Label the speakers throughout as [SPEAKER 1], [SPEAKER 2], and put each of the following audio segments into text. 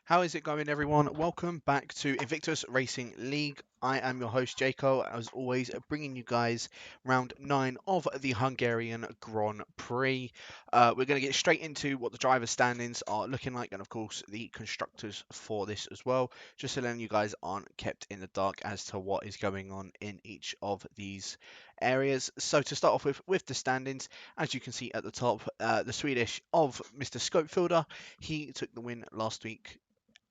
[SPEAKER 1] How is it going, everyone? Welcome back to Invictus Racing League. I am your host, Jakob, as always, bringing you guys round 9 of the Hungarian Grand Prix. We're going to get straight into what the driver standings are looking like, and of course, the constructors for this as well, just so then you guys aren't kept in the dark as to what is going on in each of these areas. So to start off with the standings, as you can see at the top, the Swedish of Mr. Scopefielder, he took the win last week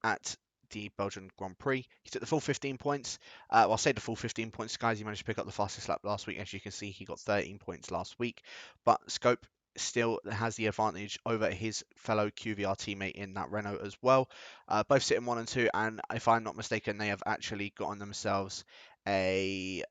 [SPEAKER 1] at the Belgian Grand Prix. He took the full 15 points. Well, I'll say the full 15 points, guys. He managed to pick up the fastest lap last week. As you can see, he got 13 points last week. But Scope still has the advantage over his fellow QVR teammate in that Renault as well. Both sitting 1 and 2, and if I'm not mistaken, they have actually gotten themselves a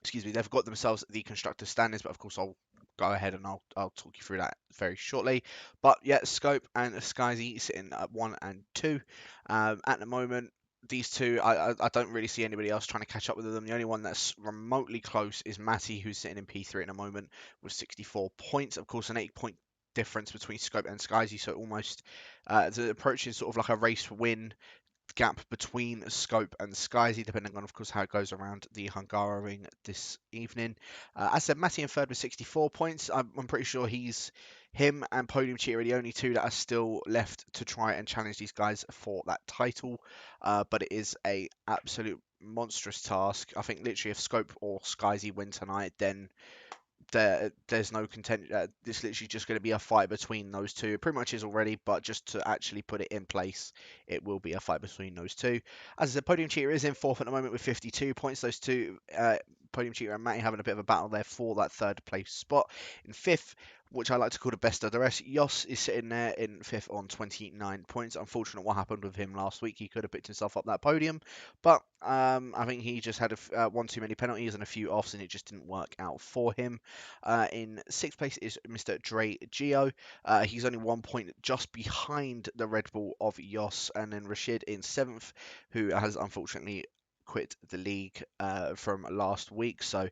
[SPEAKER 1] excuse me, they've got themselves the constructor standings, but of course I'll go ahead and I'll talk you through that very shortly. But yeah, Scope and Skyzy sitting at 1 and 2 at the moment. These two, I don't really see anybody else trying to catch up with them. The only one that's remotely close is Matty, who's sitting in P3 at the moment with 64 points. Of course, an 8-point difference between Scope and Skyzy, so almost approaching sort of like a race win gap between Scope and Skyzy, depending on, of course, how it goes around the Hungaroring this evening. As I said, Matty in third with 64 points. I'm pretty sure him and Podium Cheater are the only two that are still left to try and challenge these guys for that title. But it is a absolute monstrous task. I think literally if Scope or Skyzy win tonight, then there's no contention. It's literally just going to be a fight between those two. It pretty much is already, but just to actually put it in place, it will be a fight between those two. As I said, Podium Cheater is in fourth at the moment with 52 points. Those two, Podium Cheater and Matty, having a bit of a battle there for that third place spot. In fifth, which I like to call the best of the rest, Jos is sitting there in fifth on 29 points. Unfortunate what happened with him last week. He could have picked himself up that podium, but I think he just had one too many penalties and a few offs, and it just didn't work out for him. In sixth place is Mr. Dre Geo. He's only 1 point just behind the Red Bull of Jos, and then Rashid in seventh, who has unfortunately quit the league from last week, so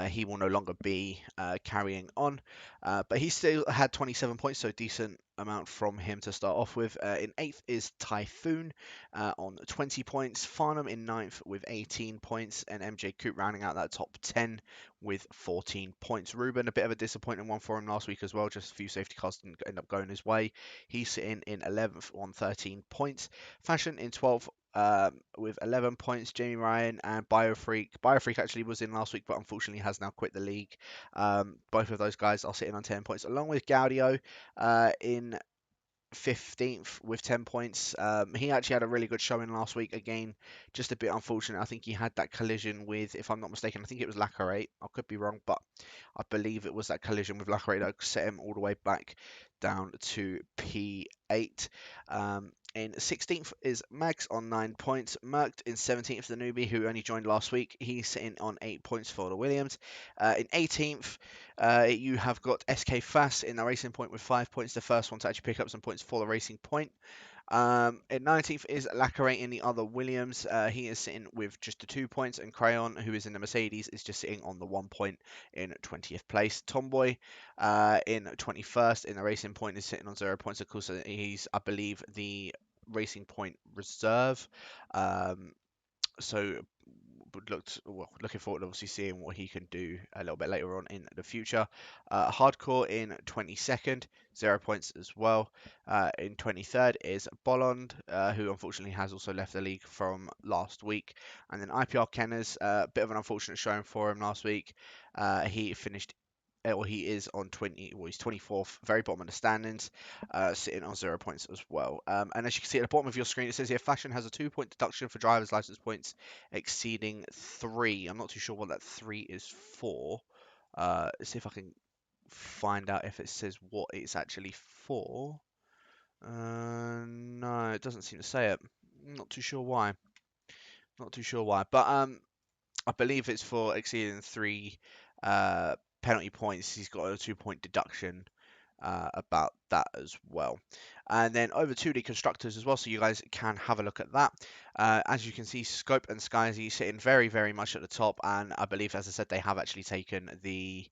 [SPEAKER 1] he will no longer be carrying on. But he still had 27 points, so decent amount from him to start off with. In eighth is Typhoon on 20 points. Farnham in ninth with 18 points, and MJ Coop rounding out that top 10 with 14 points. Ruben, a bit of a disappointing one for him last week as well. Just a few safety cars didn't end up going his way. He's sitting in 11th on 13 points. Fashion in 12th with 11 points. Jamie Ryan and Biofreak. Biofreak actually was in last week, but unfortunately has now quit the league. Both of those guys are sitting on 10 points, along with Gaudio in 15th with 10 points. He actually had a really good showing last week. Again, just a bit unfortunate. I think he had that collision with, if I'm not mistaken, I think it was Lacquerate. I could be wrong, but I believe it was that collision with Lacquerate that set him all the way back down to P8. In 16th is Mags on 9 points. Mercked in 17th, the newbie who only joined last week. He's sitting on 8 points for the Williams. In 18th, you have got SK Fass in the Racing Point with 5 points, the first one to actually pick up some points for the Racing Point. In 19th is Lacquerate in the other Williams. He is sitting with just the 2 points, and Crayon, who is in the Mercedes, is just sitting on the 1 point in 20th place. Tomboy in 21st in the Racing Point is sitting on 0 points. Of course, he's, I believe, the Racing Point reserve. So looking forward to obviously seeing what he can do a little bit later on in the future. Hardcore in 22nd, 0 points as well. In 23rd is Bolland, who unfortunately has also left the league from last week. And then IPR Kenners, a bit of an unfortunate showing for him last week. He finished he is on 20, well, he's 24th, very bottom of the standings, sitting on 0 points as well. And as you can see at the bottom of your screen, it says here, Fashion has a 2-point deduction for driver's license points exceeding 3. I'm not too sure what that 3 is for. Let's see if I can find out if it says what it's actually for. No, it doesn't seem to say it. Not too sure why. Not too sure why. But I believe it's for exceeding 3 penalty points. He's got a 2-point deduction about that as well. And then over to the constructors as well, so you guys can have a look at that. As you can see, Scope and Skyzy sitting very, very much at the top, and I believe, as I said, they have actually taken the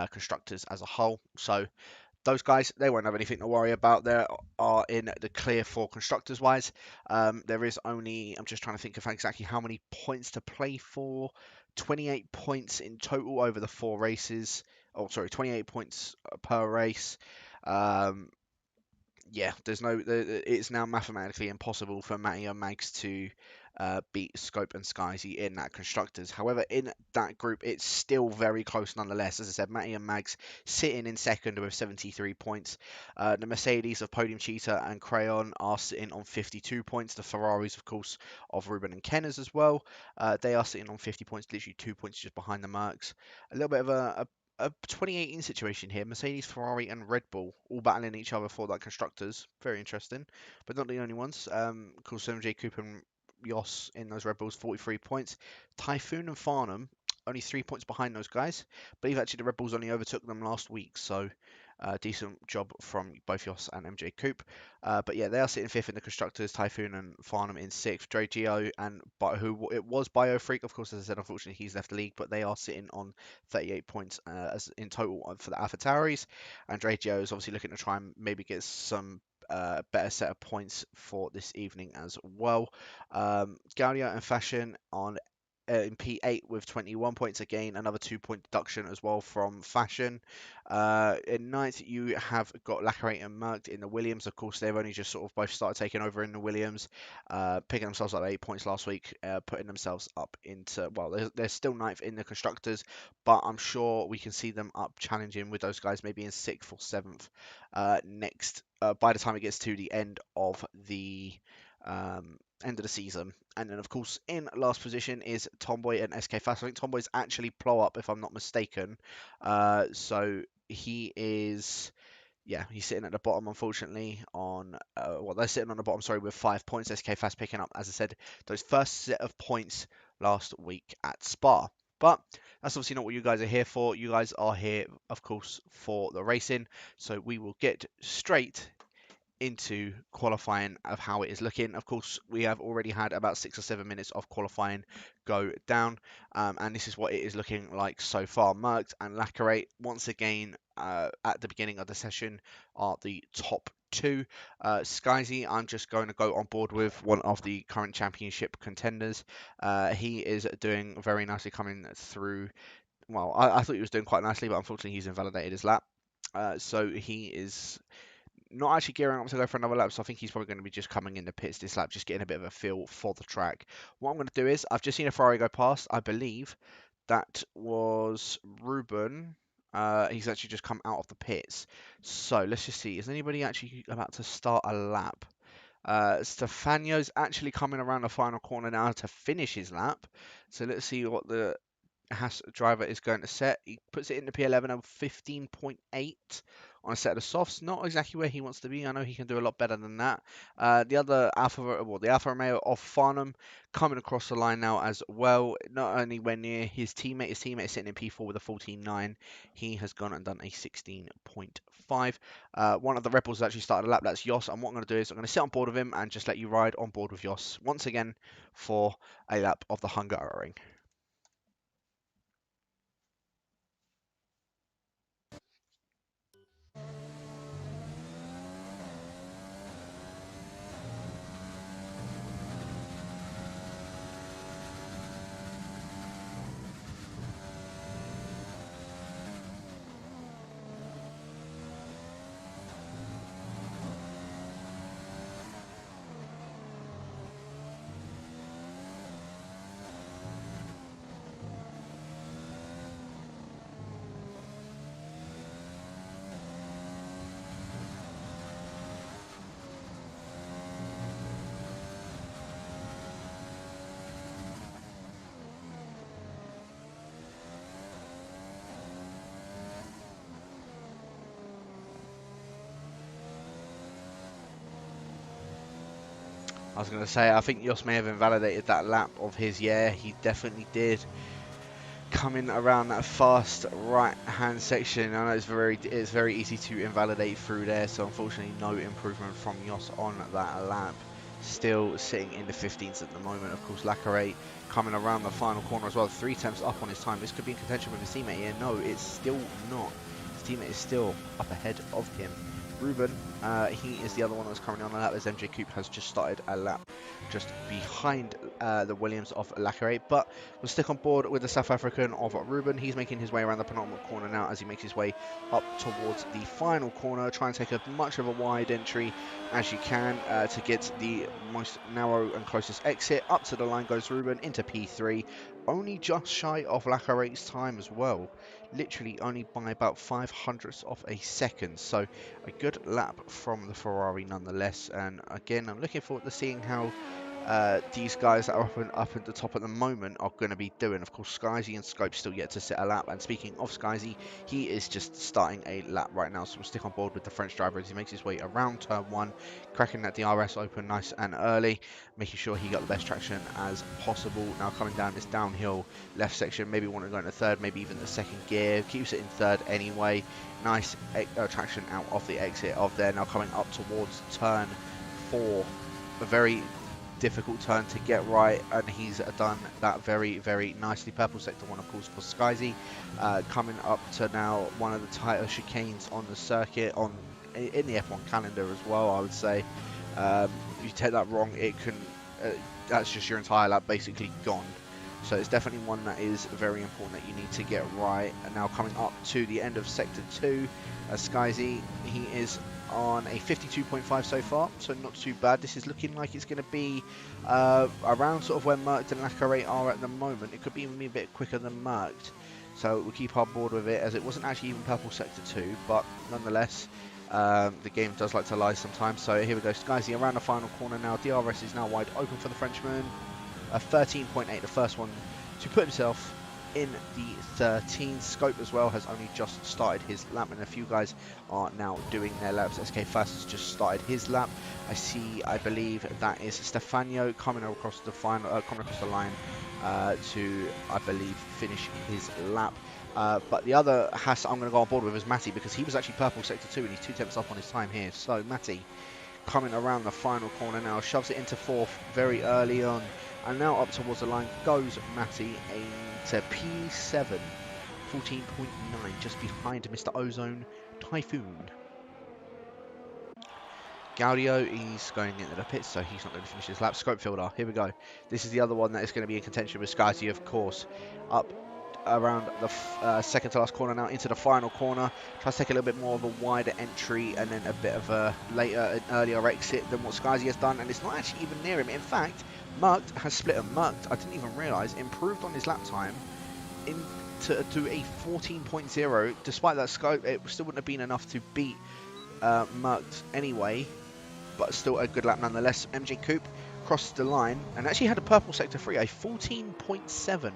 [SPEAKER 1] constructors as a whole. So those guys, they won't have anything to worry about. They are in the clear for constructors wise. There is only, I'm just trying to think of exactly how many points to play for. 28 points in total over the 4 races. Oh, sorry, 28 points per race. Yeah, it's now mathematically impossible for Matty and Mags to beat Scope and Skyzy in that constructors. However, in that group, it's still very close nonetheless. As I said, Matty and Mags sitting in second with 73 points. The Mercedes of Podium Cheetah and Crayon are sitting on 52 points. The Ferraris, of course, of Ruben and Kenners as well. They are sitting on 50 points, literally 2 points just behind the Mercs. A little bit of a 2018 situation here. Mercedes, Ferrari, and Red Bull all battling each other for that constructors. Very interesting, but not the only ones. Of course, MJ Cooper and Yoss in those Red Bulls, 43 points. Typhoon and Farnham only 3 points behind those guys. I believe actually the Red Bulls only overtook them last week, so decent job from both Yoss and MJ Coop. But yeah, they are sitting 5th in the constructors. Typhoon and Farnham in 6th. Dre Geo and who it was BioFreak, of course, as I said, unfortunately he's left the league, but they are sitting on 38 points as in total for the AlphaTauris. And Dre Geo is obviously looking to try and maybe get some better set of points for this evening as well. Gaudio and Fashion on in P8 with 21 points again, another 2-point deduction as well from Fashion. In 9th, you have got Lacquerate and Mercked in the Williams. Of course, they've only just sort of both started taking over in the Williams, picking themselves up 8 points last week, putting themselves up into, well, they're still 9th in the Constructors, but I'm sure we can see them up challenging with those guys maybe in 6th or 7th next, by the time it gets to the end of the season. And then, of course, in last position is Tomboy and SK Fast. I think Tomboy's actually plow up, if I'm not mistaken. So he is, yeah, he's sitting at the bottom, unfortunately, on, well, they're sitting on the bottom, sorry, with 5 points. SK Fast picking up, as I said, those first set of points last week at Spa. But that's obviously not what you guys are here for. You guys are here, of course, for the racing. So we will get straight into qualifying of how it is looking. Of course, we have already had about 6 or 7 minutes of qualifying go down, and this is what it is looking like so far. Merckx and Lacquerate, once again, at the beginning of the session, are the top 2. Skyzy, I'm just going to go on board with, one of the current championship contenders. He is doing very nicely coming through. Well, I thought he was doing quite nicely, but unfortunately he's invalidated his lap. So he is not actually gearing up to go for another lap, so I think he's probably going to be just coming in the pits this lap, just getting a bit of a feel for the track. What I'm going to do is, I've just seen a Ferrari go past. I believe that was Ruben. He's actually just come out of the pits. So let's just see. Is anybody actually about to start a lap? Stefano's actually coming around the final corner now to finish his lap. So let's see what the Haas driver is going to set. He puts it in the P11 of 15.8 on a set of softs. Not exactly where he wants to be. I know he can do a lot better than that. The other the Alfa Romeo of Farnham coming across the line now as well. Not only when near his teammate is sitting in P4 with a 14.9. He has gone and done a 16.5. One of the Red Bulls has actually started a lap. That's Yoss. And what I'm going to do is I'm going to sit on board with him and just let you ride on board with Yoss once again for a lap of the Hungarian. I was going to say, I think Yoss may have invalidated that lap of his. Yeah, he definitely did. Coming around that fast right-hand section, I know it's very easy to invalidate through there. So unfortunately, no improvement from Yoss on that lap. Still sitting in the 15s at the moment. Of course, Lacquerate coming around the final corner as well. 3 attempts up on his time. This could be in contention with his teammate here. No, it's still not. teammate is still up ahead of him. Ruben, he is the other one that's currently on the lap, as MJ Coupe has just started a lap just behind the Williams of Lacquerate, but we'll stick on board with the South African of Ruben. He's making his way around the penultimate corner now as he makes his way up towards the final corner. Try and take as much of a wide entry as you can to get the most narrow and closest exit. Up to the line goes Ruben into P3, only just shy of Lacquerate's time as well. Literally only by about 500ths of a second, so a good lap from the Ferrari nonetheless. And again, I'm looking forward to seeing how these guys that are up at the top at the moment are going to be doing. Of course, Skyzy and Scope still yet to set a lap, and speaking of Skyzy, he is just starting a lap right now, so we'll stick on board with the French driver as he makes his way around turn 1, cracking that DRS open nice and early, making sure he got the best traction as possible. Now coming down this downhill left section, maybe want to go into third, maybe even the second gear, keeps it in third anyway. Nice traction out of the exit of there. Now coming up towards turn 4, a very difficult turn to get right, and he's done that very, very nicely. Purple sector 1, of course, for Skyzy. Coming up to now one of the tighter chicanes on the circuit, in the F1 calendar as well, I would say. If you take that wrong, it can that's just your entire lap basically gone. So it's definitely one that is very important that you need to get right. And now coming up to the end of sector 2, Skyzy, he is on a 52.5 so far, so not too bad. This is looking like it's going to be around sort of where Mercked and Lacquerate are at the moment. It could be even a bit quicker than Mercked, so we'll keep our board with it, as it wasn't actually even purple sector 2, but nonetheless, the game does like to lie sometimes. So here we go, Skyzy around the final corner now. DRS is now wide open for the Frenchman. 13.8, the first one to put himself in the 13. Scope as well has only just started his lap, and a few guys are now doing their laps. SK Fast has just started his lap. I believe that is Stefano coming across the line to, I believe, finish his lap. But the other Haas I'm going to go on board with is Matty, because he was actually purple sector 2 and he's 2 tenths up on his time here. So Matty coming around the final corner now, shoves it into 4th very early on, and now up towards the line goes Matty into P7, 14.9, just behind Mr. Ozone Typhoon. Gaudio, he's going into the pits, so he's not going to finish his lap. Scope Fielder, here we go. This is the other one that is going to be in contention with Skyzy, of course. Up around the second to last corner now, into the final corner. Tries to take a little bit more of a wider entry and then a bit of a earlier exit than what Skyzy has done, and it's not actually even near him. In fact, Mercked has split him. Mercked, I didn't even realise, improved on his lap time to a 14.0. Despite that scope, it still wouldn't have been enough to beat Mercked anyway, but still a good lap nonetheless. MJ Coupe crossed the line and actually had a purple sector 3, a 14.7.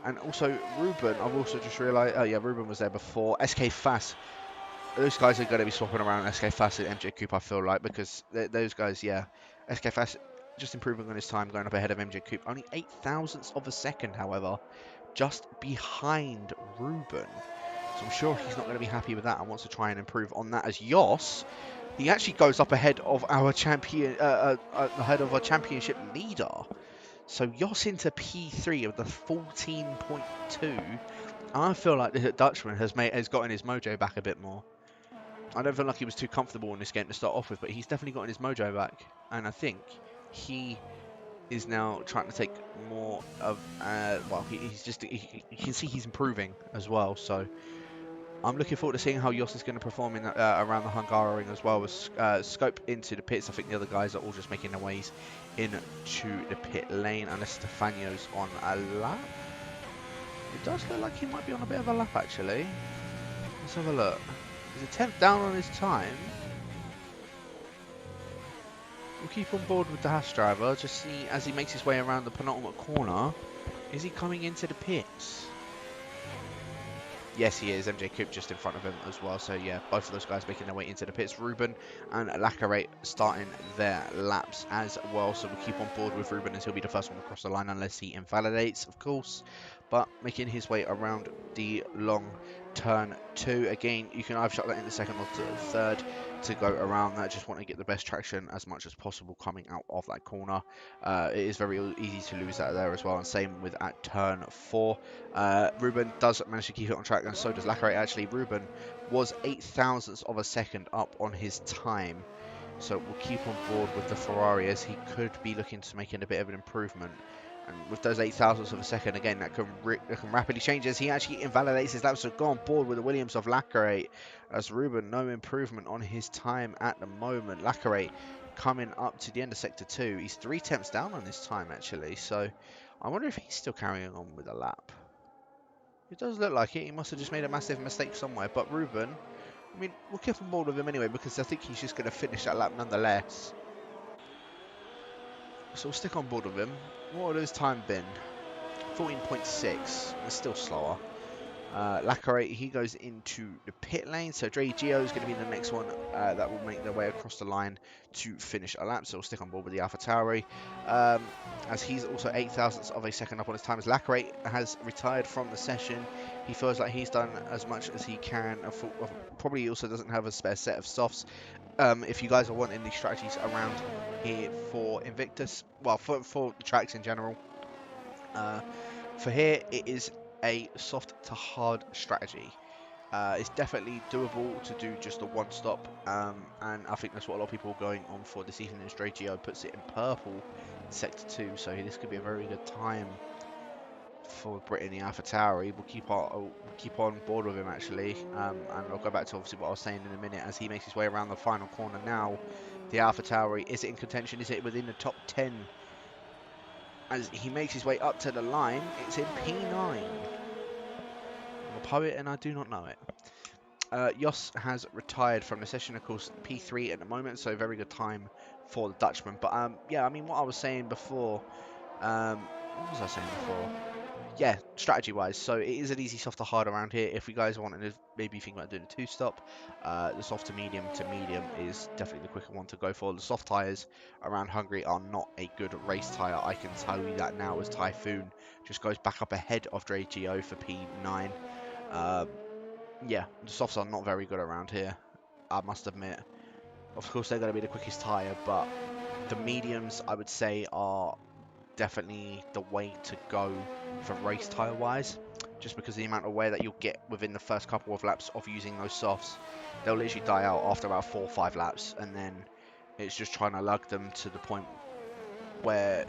[SPEAKER 1] And also Ruben, I've also just realised, oh yeah, Ruben was there before. SK Fast, those guys are going to be swapping around SK Fast and MJ Coupe, I feel like, because those guys, yeah. SK Fast just improving on his time, going up ahead of MJ Coupe. Only 8 thousandths of a second, however, just behind Ruben. So I'm sure he's not going to be happy with that and wants to try and improve on that. As Jos, he actually goes up ahead of our championship leader. So Jos into P3 with the 14.2. I feel like the Dutchman has gotten his mojo back a bit more. I don't feel like he was too comfortable in this game to start off with, but he's definitely gotten his mojo back, and I think he is now trying to take more of. Well, he's just. You can see he's improving as well. So I'm looking forward to seeing how Jos is going to perform in around the Hungarian as well. With Scope into the pits, I think the other guys are all just making their ways into the pit lane, unless Stefano's on a lap. It does look like he might be on a bit of a lap, actually. Let's have a look. He's a 10th down on his time. We'll keep on board with the Haas driver, just see as he makes his way around the penultimate corner. Is he coming into the pits? Yes, he is. MJ Coupe just in front of him as well. So yeah, both of those guys making their way into the pits. Ruben and Lacquerate starting their laps as well. So we'll keep on board with Ruben as he'll be the first one across the line, unless he invalidates, of course. but making his way around the long turn 2. Again, you can either shut that in the second or the third to go around that. Just want to get the best traction as much as possible coming out of that corner. It is very easy to lose that there as well, and same with at turn 4. Ruben does manage to keep it on track, and so does Lacquerate. Actually, Ruben was 8 thousandths of a second up on his time, so we'll keep on board with the Ferrari, as he could be looking to making a bit of an improvement. And with those 8 thousandths of a second, again, that can rapidly change as he actually invalidates his laps. So go on board with the Williams of Lacquerate, as Ruben, no improvement on his time at the moment. Lacquerate coming up to the end of Sector 2. He's 3 tenths down on his time, actually. So I wonder if he's still carrying on with a lap. It does look like it. He must have just made a massive mistake somewhere. But Ruben, I mean, we'll keep on board with him anyway, because I think he's just going to finish that lap nonetheless. So we'll stick on board with him. What would his time been? 14.6. It's still slower. Lacquerate, he goes into the pit lane. So Dre Gio is going to be the next one that will make their way across the line to finish a lap. So we'll stick on board with the AlphaTauri. As he's also 8 thousandths of a second up on his time. As Lacquerate has retired from the session, he feels like he's done as much as he can. Probably also doesn't have a spare set of softs. If you guys are wanting these strategies around here for Invictus, well, for the tracks in general, for here, it is a soft to hard strategy. It's definitely doable to do just a one stop, and I think that's what a lot of people are going on for this evening. As Dragio puts it in purple in Sector 2, so this could be a very good time for Brittany AlphaTauri. We'll keep on board with him, actually, and I'll go back to obviously what I was saying in a minute as he makes his way around the final corner now. The AlphaTauri, is it in contention? Is it within the top 10? As he makes his way up to the line, it's in P9. I'm a poet and I do not know it. Jos has retired from the session, of course, P3 at the moment, so very good time for the Dutchman. But yeah, I mean, what I was saying before, what was I saying before? Yeah, strategy-wise, so it is an easy soft to hard around here. If you guys wanted to maybe think about doing a two-stop, the soft to medium is definitely the quicker one to go for. The soft tyres around Hungary are not a good race tyre. I can tell you that now, as Typhoon just goes back up ahead of Dre Gio for P9. Yeah, the softs are not very good around here, I must admit. Of course, they're going to be the quickest tyre, but the mediums, I would say, are definitely the way to go for race tyre wise, just because of the amount of wear that you'll get within the first couple of laps of using those softs. They'll literally die out after about 4 or 5 laps, and then it's just trying to lug them to the point where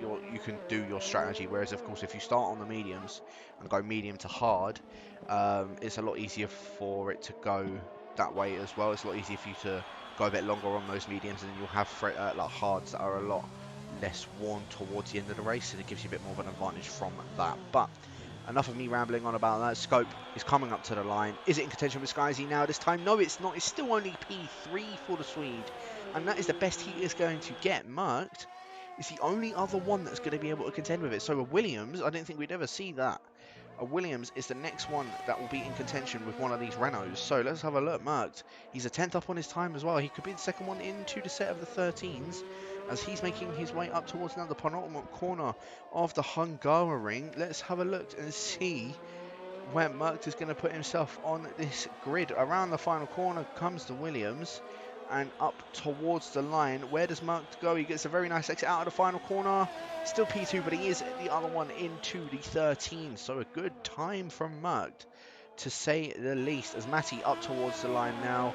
[SPEAKER 1] you can do your strategy. Whereas of course, if you start on the mediums and go medium to hard, it's a lot easier for it to go that way as well. It's a lot easier for you to go a bit longer on those mediums, and then you'll have like hards that are a lot less worn towards the end of the race, and it gives you a bit more of an advantage from that. But enough of me rambling on about that. Scope is coming up to the line. Is it in contention with Skyzy now this time? No, it's not. It's still only P3 for the Swede, and that is the best he is going to get. Marked is the only other one that's going to be able to contend with it. So a Williams, I didn't think we'd ever see that. A Williams is the next one that will be in contention with one of these Renaults. So let's have a look. Marked, he's a 10th up on his time as well. He could be the second one into the set of the 13s, as he's making his way up towards now the penultimate corner of the Hungarian. Let's have a look and see where Merckx is going to put himself on this grid. Around the final corner comes the Williams, and up towards the line. Where does Merckx go? He gets a very nice exit out of the final corner. Still P2, but he is the other one into the 13. So a good time from Merckx, to say the least. As Matty up towards the line now.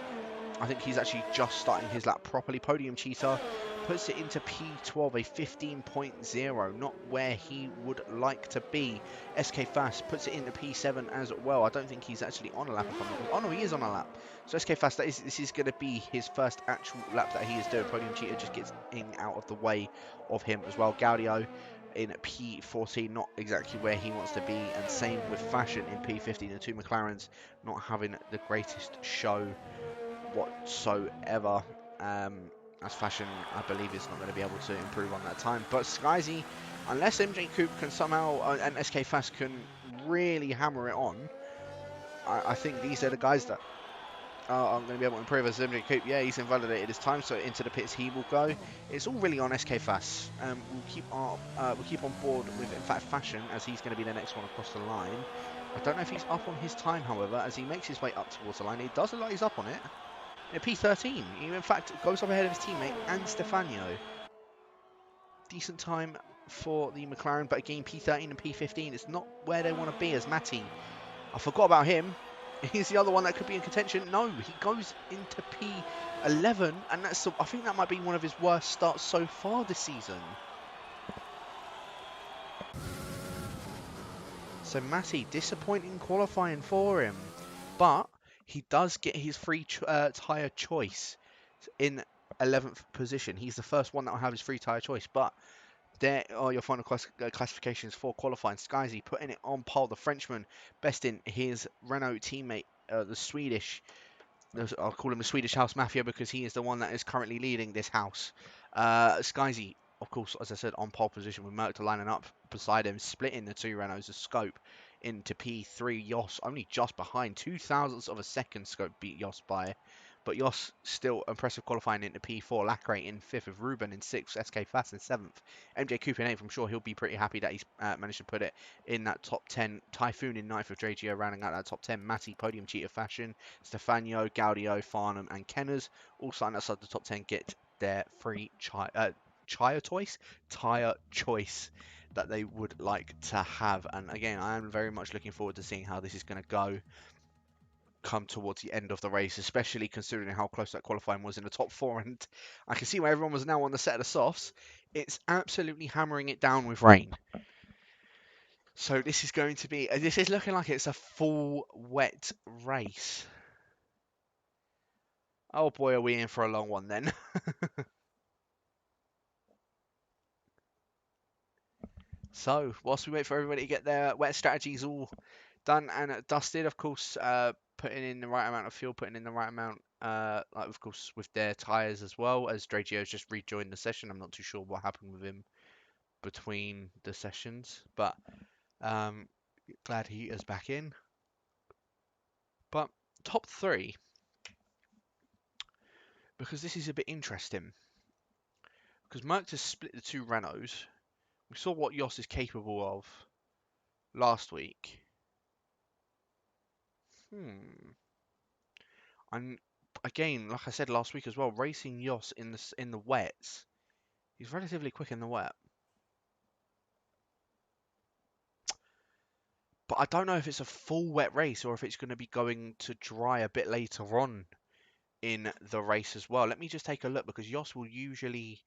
[SPEAKER 1] I think he's actually just starting his lap properly. Podium Cheetah puts it into P12, a 15.0, not where he would like to be. SK Fast puts it into P7 as well. I don't think he's actually on a lap. Oh no, he is on a lap. So SK Fast, this is going to be his first actual lap that he is doing. Podium Cheetah just gets in out of the way of him as well. Gaudio in P14, not exactly where he wants to be, and same with Fashion in P15. The two McLarens not having the greatest show whatsoever, as Fashion, I believe, is not going to be able to improve on that time. But Skyzy, unless MJ Coupe can somehow, and SK Fast can really hammer it on, I think these are the guys that I'm going to be able to improve as Jakob. Yeah, he's invalidated his time, so into the pits he will go. It's all really on SK Fass. We'll keep on board with, in fact, Fashion, as he's going to be the next one across the line. I don't know if he's up on his time, however, as he makes his way up towards the line. He does look like he's up on it. In P13, he in fact goes up ahead of his teammate and Stefano. Decent time for the McLaren, but again, P13 and P15, it's not where they want to be as Matty. I forgot about him. He's the other one that could be in contention. No, he goes into P11, and I think that might be one of his worst starts so far this season. So Matty, disappointing qualifying for him, but he does get his free tyre choice in 11th position. He's the first one that will have his free tyre choice, but there are your final classifications for qualifying. Skyzy putting it on pole. The Frenchman besting his Renault teammate, the Swedish. I'll call him the Swedish House Mafia because he is the one that is currently leading this house. Skyzy, of course, as I said, on pole position with Merc lining up beside him, splitting the two Renaults of Scope into P3. Jos only just behind. 0.02 of a second Scope beat Jos by. But Jos still impressive qualifying into P4. Lacray in 5th, with Ruben in 6th, SK Fast in 7th. MJ Cooper in 8th. I'm sure he'll be pretty happy that he's managed to put it in that top 10. Typhoon in 9th, with JGO rounding out that top 10. Matty, podium cheater fashion. Stefano, Gaudio, Farnham and Kenners all starting outside the top 10 get their free tyre choice that they would like to have. And again, I am very much looking forward to seeing how this is going to go come towards the end of the race, especially considering how close that qualifying was in the top 4. And I can see why everyone was now on the set of the softs. It's absolutely hammering it down with rain. So this is going to be, this is looking like it's a full wet race. Oh boy, are we in for a long one then. So, whilst we wait for everybody to get their wet strategies all done and dusted, of course, putting in the right amount of fuel, putting in the right amount, like of course, with their tyres as well, as Dragio's just rejoined the session. I'm not too sure what happened with him between the sessions, but glad he is back in. But top 3, because this is a bit interesting, because Merc has split the two Renaults. We saw what Jos is capable of last week. And again, like I said last week as well, racing Jos in the wets, he's relatively quick in the wet. But I don't know if it's a full wet race or if it's going to be going to dry a bit later on in the race as well. Let me just take a look, because Jos will usually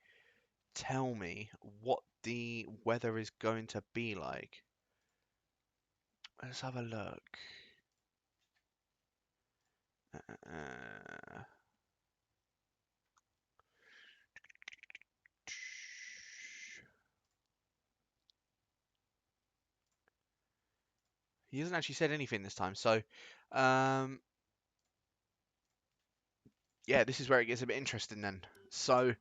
[SPEAKER 1] tell me what the weather is going to be like. Let's have a look. He hasn't actually said anything this time, so yeah, this is where it gets a bit interesting then. So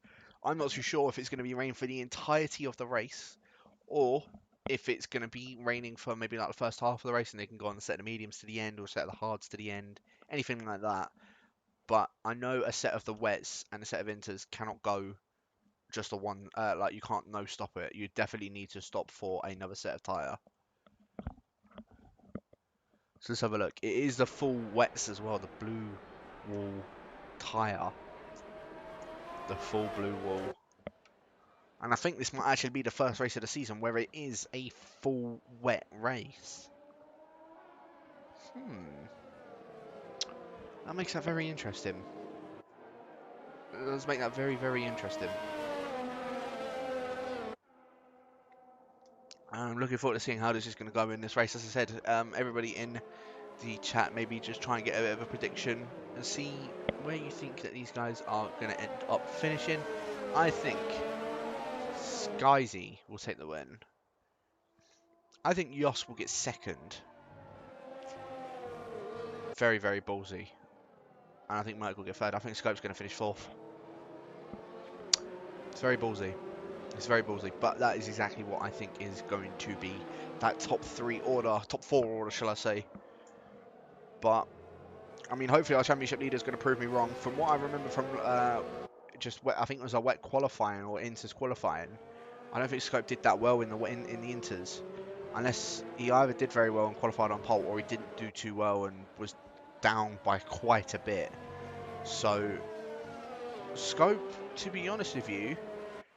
[SPEAKER 1] I'm not too sure if it's going to be rain for the entirety of the race, or if it's going to be raining for maybe like the first half of the race and they can go on and set the mediums to the end or set the hards to the end, anything like that. But I know a set of the wets and a set of inters cannot go just a one, like you can't no stop it. You definitely need to stop for another set of tyre. So let's have a look. It is the full wets as well, the blue wall tyre. The full blue wall. And I think this might actually be the first race of the season where it is a full wet race. That makes that very interesting. It does make that very, very interesting. I'm looking forward to seeing how this is going to go in this race. As I said, everybody in the chat, maybe just try and get a bit of a prediction and see where you think that these guys are going to end up finishing. I think Skyzy will take the win. I think Jos will get second. Very, very ballsy. And I think Merc will get third. I think Scope's going to finish 4th. It's very ballsy. It's very ballsy. But that is exactly what I think is going to be that top 3 order. Top 4 order, shall I say. But I mean, hopefully our championship leader is going to prove me wrong. From what I remember from I think it was a wet qualifying or inters qualifying, I don't think Scope did that well in the inters, unless he either did very well and qualified on pole, or he didn't do too well and was down by quite a bit. So Scope, to be honest with you,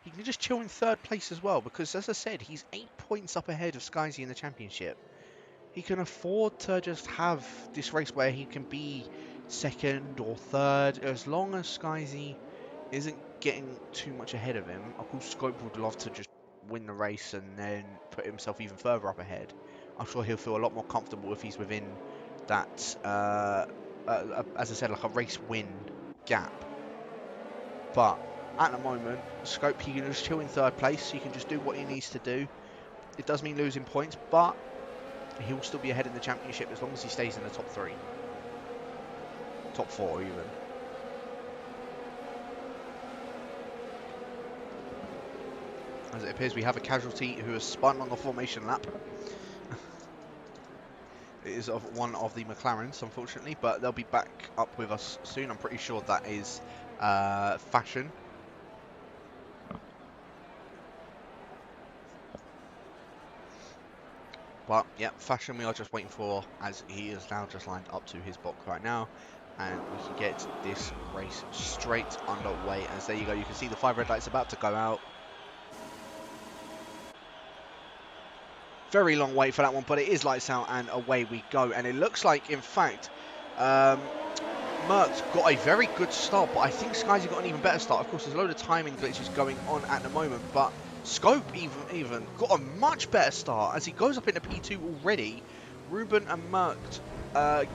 [SPEAKER 1] he can just chill in third place as well, because as I said, he's 8 points up ahead of Skyzy in the championship. He can afford to just have this race where he can be second or third, as long as Skyzy isn't getting too much ahead of him. Of course, Scope would love to just win the race and then put himself even further up ahead. I'm sure he'll feel a lot more comfortable if he's within that, as I said, like a race win gap. But at the moment, Scope, he can just chill in third place. He can just do what he needs to do. It does mean losing points, but he will still be ahead in the championship as long as he stays in the top 3. Top 4 even. As it appears we have a casualty who has spun on the formation lap. It is of one of the McLarens, unfortunately, but they'll be back up with us soon. I'm pretty sure that is Fashion. But yeah, Fashion we are just waiting for, as he is now just lined up to his box right now, and we can get this race straight underway. As there you go, you can see the 5 red lights about to go out. Very long wait for that one, but it is lights out and away we go. And it looks like, in fact, Merck's got a very good start, but I think Skyzy got an even better start. Of course, there's a load of timing glitches going on at the moment, but Scope even got a much better start as he goes up into P2 already. Ruben and Merck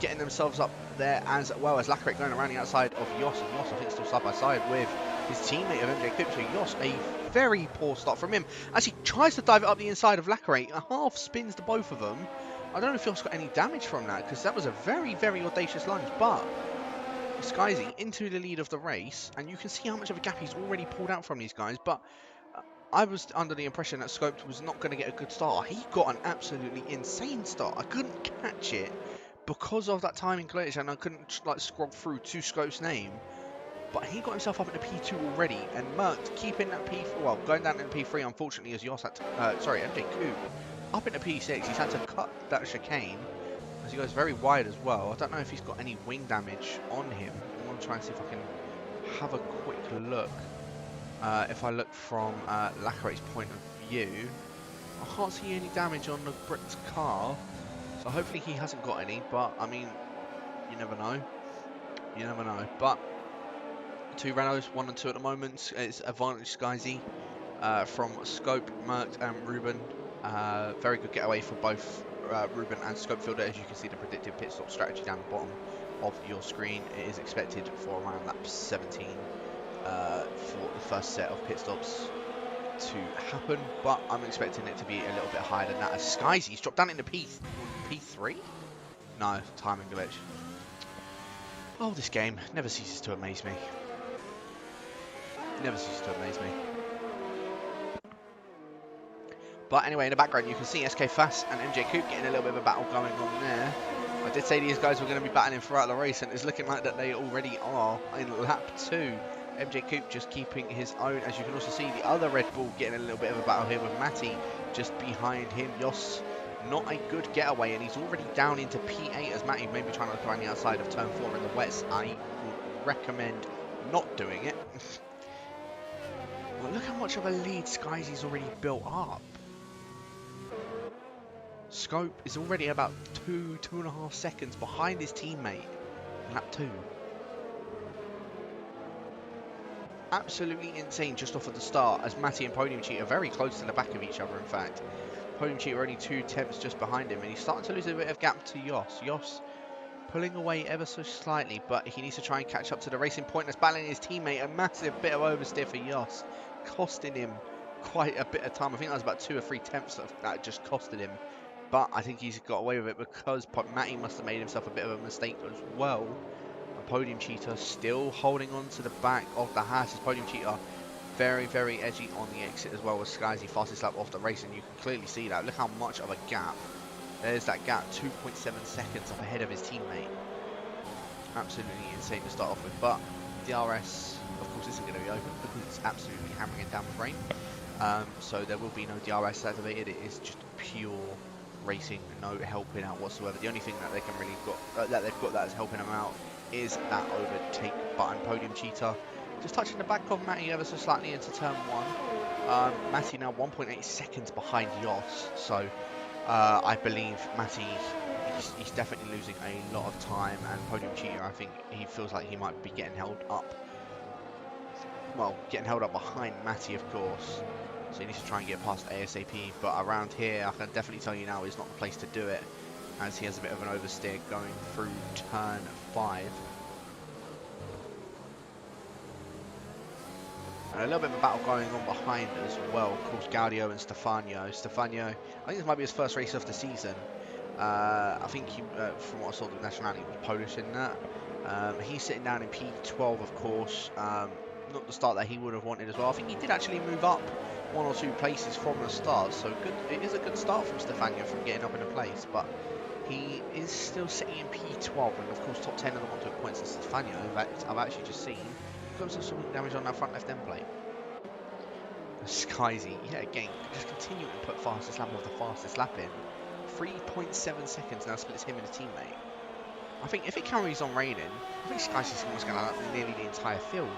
[SPEAKER 1] getting themselves up there, as well as Lacrate going around the outside of Yoss. And Yoss, I think, still side by side with his teammate of MJ Coop. So Yoss, a very poor start from him as he tries to dive it up the inside of Lacrate. A half spins to both of them. I don't know if Yoss got any damage from that, because that was a very, very audacious lunge, but Skyzy into the lead of the race, and you can see how much of a gap he's already pulled out from these guys. But I was under the impression that Scope was not going to get a good start. He got an absolutely insane start. I couldn't catch it because of that timing glitch, and I couldn't like scroll through to Scope's name. But he got himself up into P2 already, and Merck keeping that P4, well, going down into P3, unfortunately, as Yoss had to, MJ Coop up into P6. He's had to cut that chicane as he goes very wide as well. I don't know if he's got any wing damage on him. I'm going to try and see if I can have a quick look. If I look from Lacrate's point of view, I can't see any damage on the Brit's car, so hopefully he hasn't got any, but I mean, you never know. You never know. But 2 Renaults, 1 and 2 at the moment. It's advantage Skyzy from Scope, Merck and Ruben. Very good getaway for both Ruben and Scopefielder. As you can see, the predicted pit stop strategy down the bottom of your screen. It is expected for around lap 17 for the first set of pit stops to happen, but I'm expecting it to be a little bit higher than that, as Skyzy's dropped down into P3? No, timing glitch. Oh, this game never ceases to amaze me. Never ceases to amaze me. But anyway, in the background you can see SK Fast and MJ Coop getting a little bit of a battle going on there. I did say these guys were going to be battling throughout the race, and it's looking like that they already are in lap 2. MJ Coop just keeping his own, as you can also see the other Red Bull getting a little bit of a battle here with Matty just behind him. Yoss, not a good getaway, and he's already down into P8 as Matty may be trying to look around the outside of turn 4 in the wets. I would recommend not doing it. Well, look how much of a lead Skyzy's already built up. Scope is already about 2.5 seconds behind his teammate in lap 2. Absolutely insane just off of the start, as Matty and Podium Cheat are very close to the back of each other. In fact, Podium Cheat are only 2 tenths just behind him, and he's starting to lose a bit of gap to Yoss. Yoss pulling away ever so slightly, but he needs to try and catch up to the Racing Point that's battling his teammate. A massive bit of oversteer for Yoss, costing him quite a bit of time. I think that was about 2 or 3 tenths that just costed him, but I think he's got away with it because Matty must have made himself a bit of a mistake as well. Podium Cheater still holding on to the back of the Haas, as Podium Cheater very, very edgy on the exit, as well as Skyzy fastest lap off the race, and you can clearly see that. Look how much of a gap. There's that gap, 2.7 seconds up ahead of his teammate. absolutely insane to start off with. But DRS, of course, isn't going to be open because it's absolutely hammering it down with rain. So there will be no DRS activated. It is just pure racing, no helping out whatsoever. The only thing that they can really that they've got that is helping them out is that overtake button. Podium cheater, just touching the back of Matty ever so slightly into turn 1. Matty now 1.8 seconds behind Jos, so I believe Matty, he's definitely losing a lot of time, and Podium cheater, I think he feels like he might be getting held up. Well, getting held up behind Matty, of course. So he needs to try and get past ASAP, but around here, I can definitely tell you now, is not the place to do it, as he has a bit of an oversteer going through turn 5. And a little bit of a battle going on behind as well. Of course, Gaudio and Stefano. Stefano, I think this might be his first race of the season. I think he, from what I saw, the nationality was Polish in that. He's sitting down in P12, of course. Not the start that he would have wanted as well. I think he did actually move up 1 or 2 places from the start, so good. It is a good start from Stefano from getting up in a place, but he is still sitting in P12, and of course top 10 of the 1-2 points in Stefano. I've actually just seen got some damage on that front left end plate. Skyzy, yeah, again, just continuing to put fastest lap of the fastest lap in. 3.7 seconds now splits him and his teammate. I think if it carries on raining, I think Skyzy's almost going to lap nearly the entire field.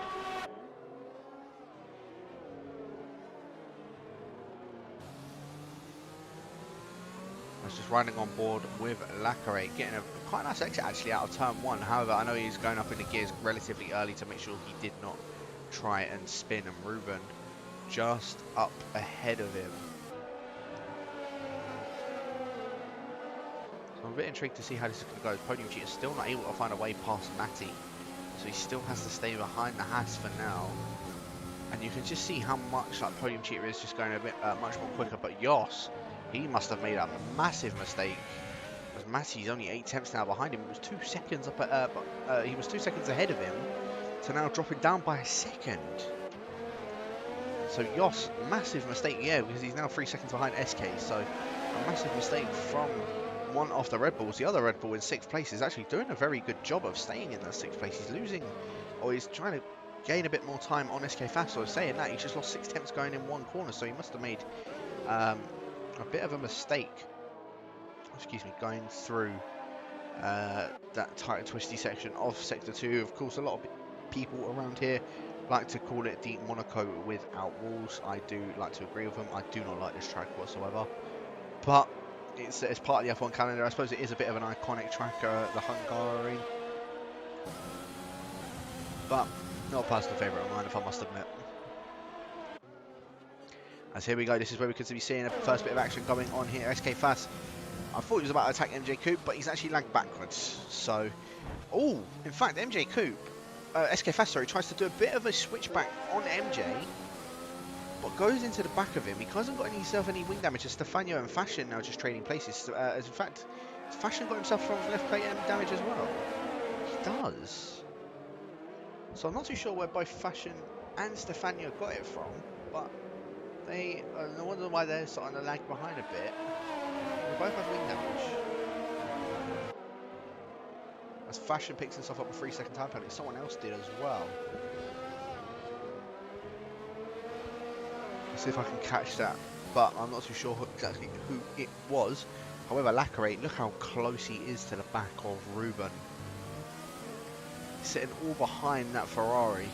[SPEAKER 1] I was just riding on board with Lacare, getting a quite nice exit actually out of turn 1. However, I know he's going up in the gears relatively early to make sure he did not try and spin, and Ruben just up ahead of him. So I'm a bit intrigued to see how this is going to go. Podium cheater still not able to find a way past Matty, so he still has to stay behind the Haas for now. And you can just see how much like Podium cheater is just going a bit much more quicker. But Jos, he must have made a massive mistake, because Matty's only 8 tenths now behind him. He was 2 seconds up at, he was 2 seconds ahead of him, so now dropping down by a second. So Jos, massive mistake, yeah, because he's now 3 seconds behind SK. So a massive mistake from one of the Red Bulls. The other Red Bull in 6th place is actually doing a very good job of staying in that 6th place. He's losing, or he's trying to gain a bit more time on SK Fast. So saying that, he just lost 6 tenths going in 1 corner, so he must have made a bit of a mistake, excuse me, going through that tight and twisty section of Sector 2. Of course, a lot of people around here like to call it the Monaco without walls. I do like to agree with them. I do not like this track whatsoever, but it's part of the F1 calendar. I suppose it is a bit of an iconic track, the Hungarian, but not a personal favourite of mine, if I must admit. As here we go, this is where we could be seeing a first bit of action going on here. SK Fast, I thought he was about to attack MJ Coupe, but he's actually lagged backwards. So, oh, in fact, MJ Coupe, SK Fast, sorry, tries to do a bit of a switchback on MJ, but goes into the back of him. He hasn't got himself any wing damage. As Stefano and Fashion now just trading places. As in fact, Fashion got himself from left plate damage as well. He does. So I'm not too sure where both Fashion and Stefano got it from, but they, no wonder why they're starting to lag behind a bit. They both have wing damage. As Fashion picks himself up a 3-second time penalty, someone else did as well. Let's see if I can catch that, but I'm not too sure exactly who it was. However, Lacare, look how close he is to the back of Ruben. He's sitting all behind that Ferrari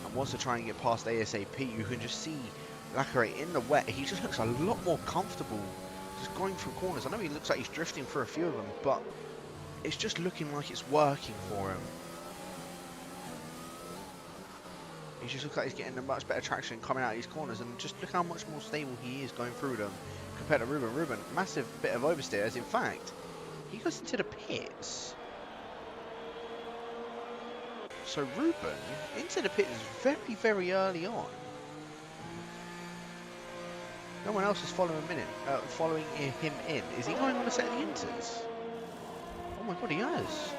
[SPEAKER 1] and wants to try and get past ASAP. You can just see Lacare in the wet. He just looks a lot more comfortable just going through corners. I know he looks like he's drifting through a few of them, but it's just looking like it's working for him. He just looks like he's getting a much better traction coming out of these corners, and just look how much more stable he is going through them compared to Ruben. Ruben, massive bit of oversteer, as in fact, he goes into the pits. So Ruben, into the pits very, very early on. No one else is following him in. Is he going on a set of the inters? Oh my god, he has.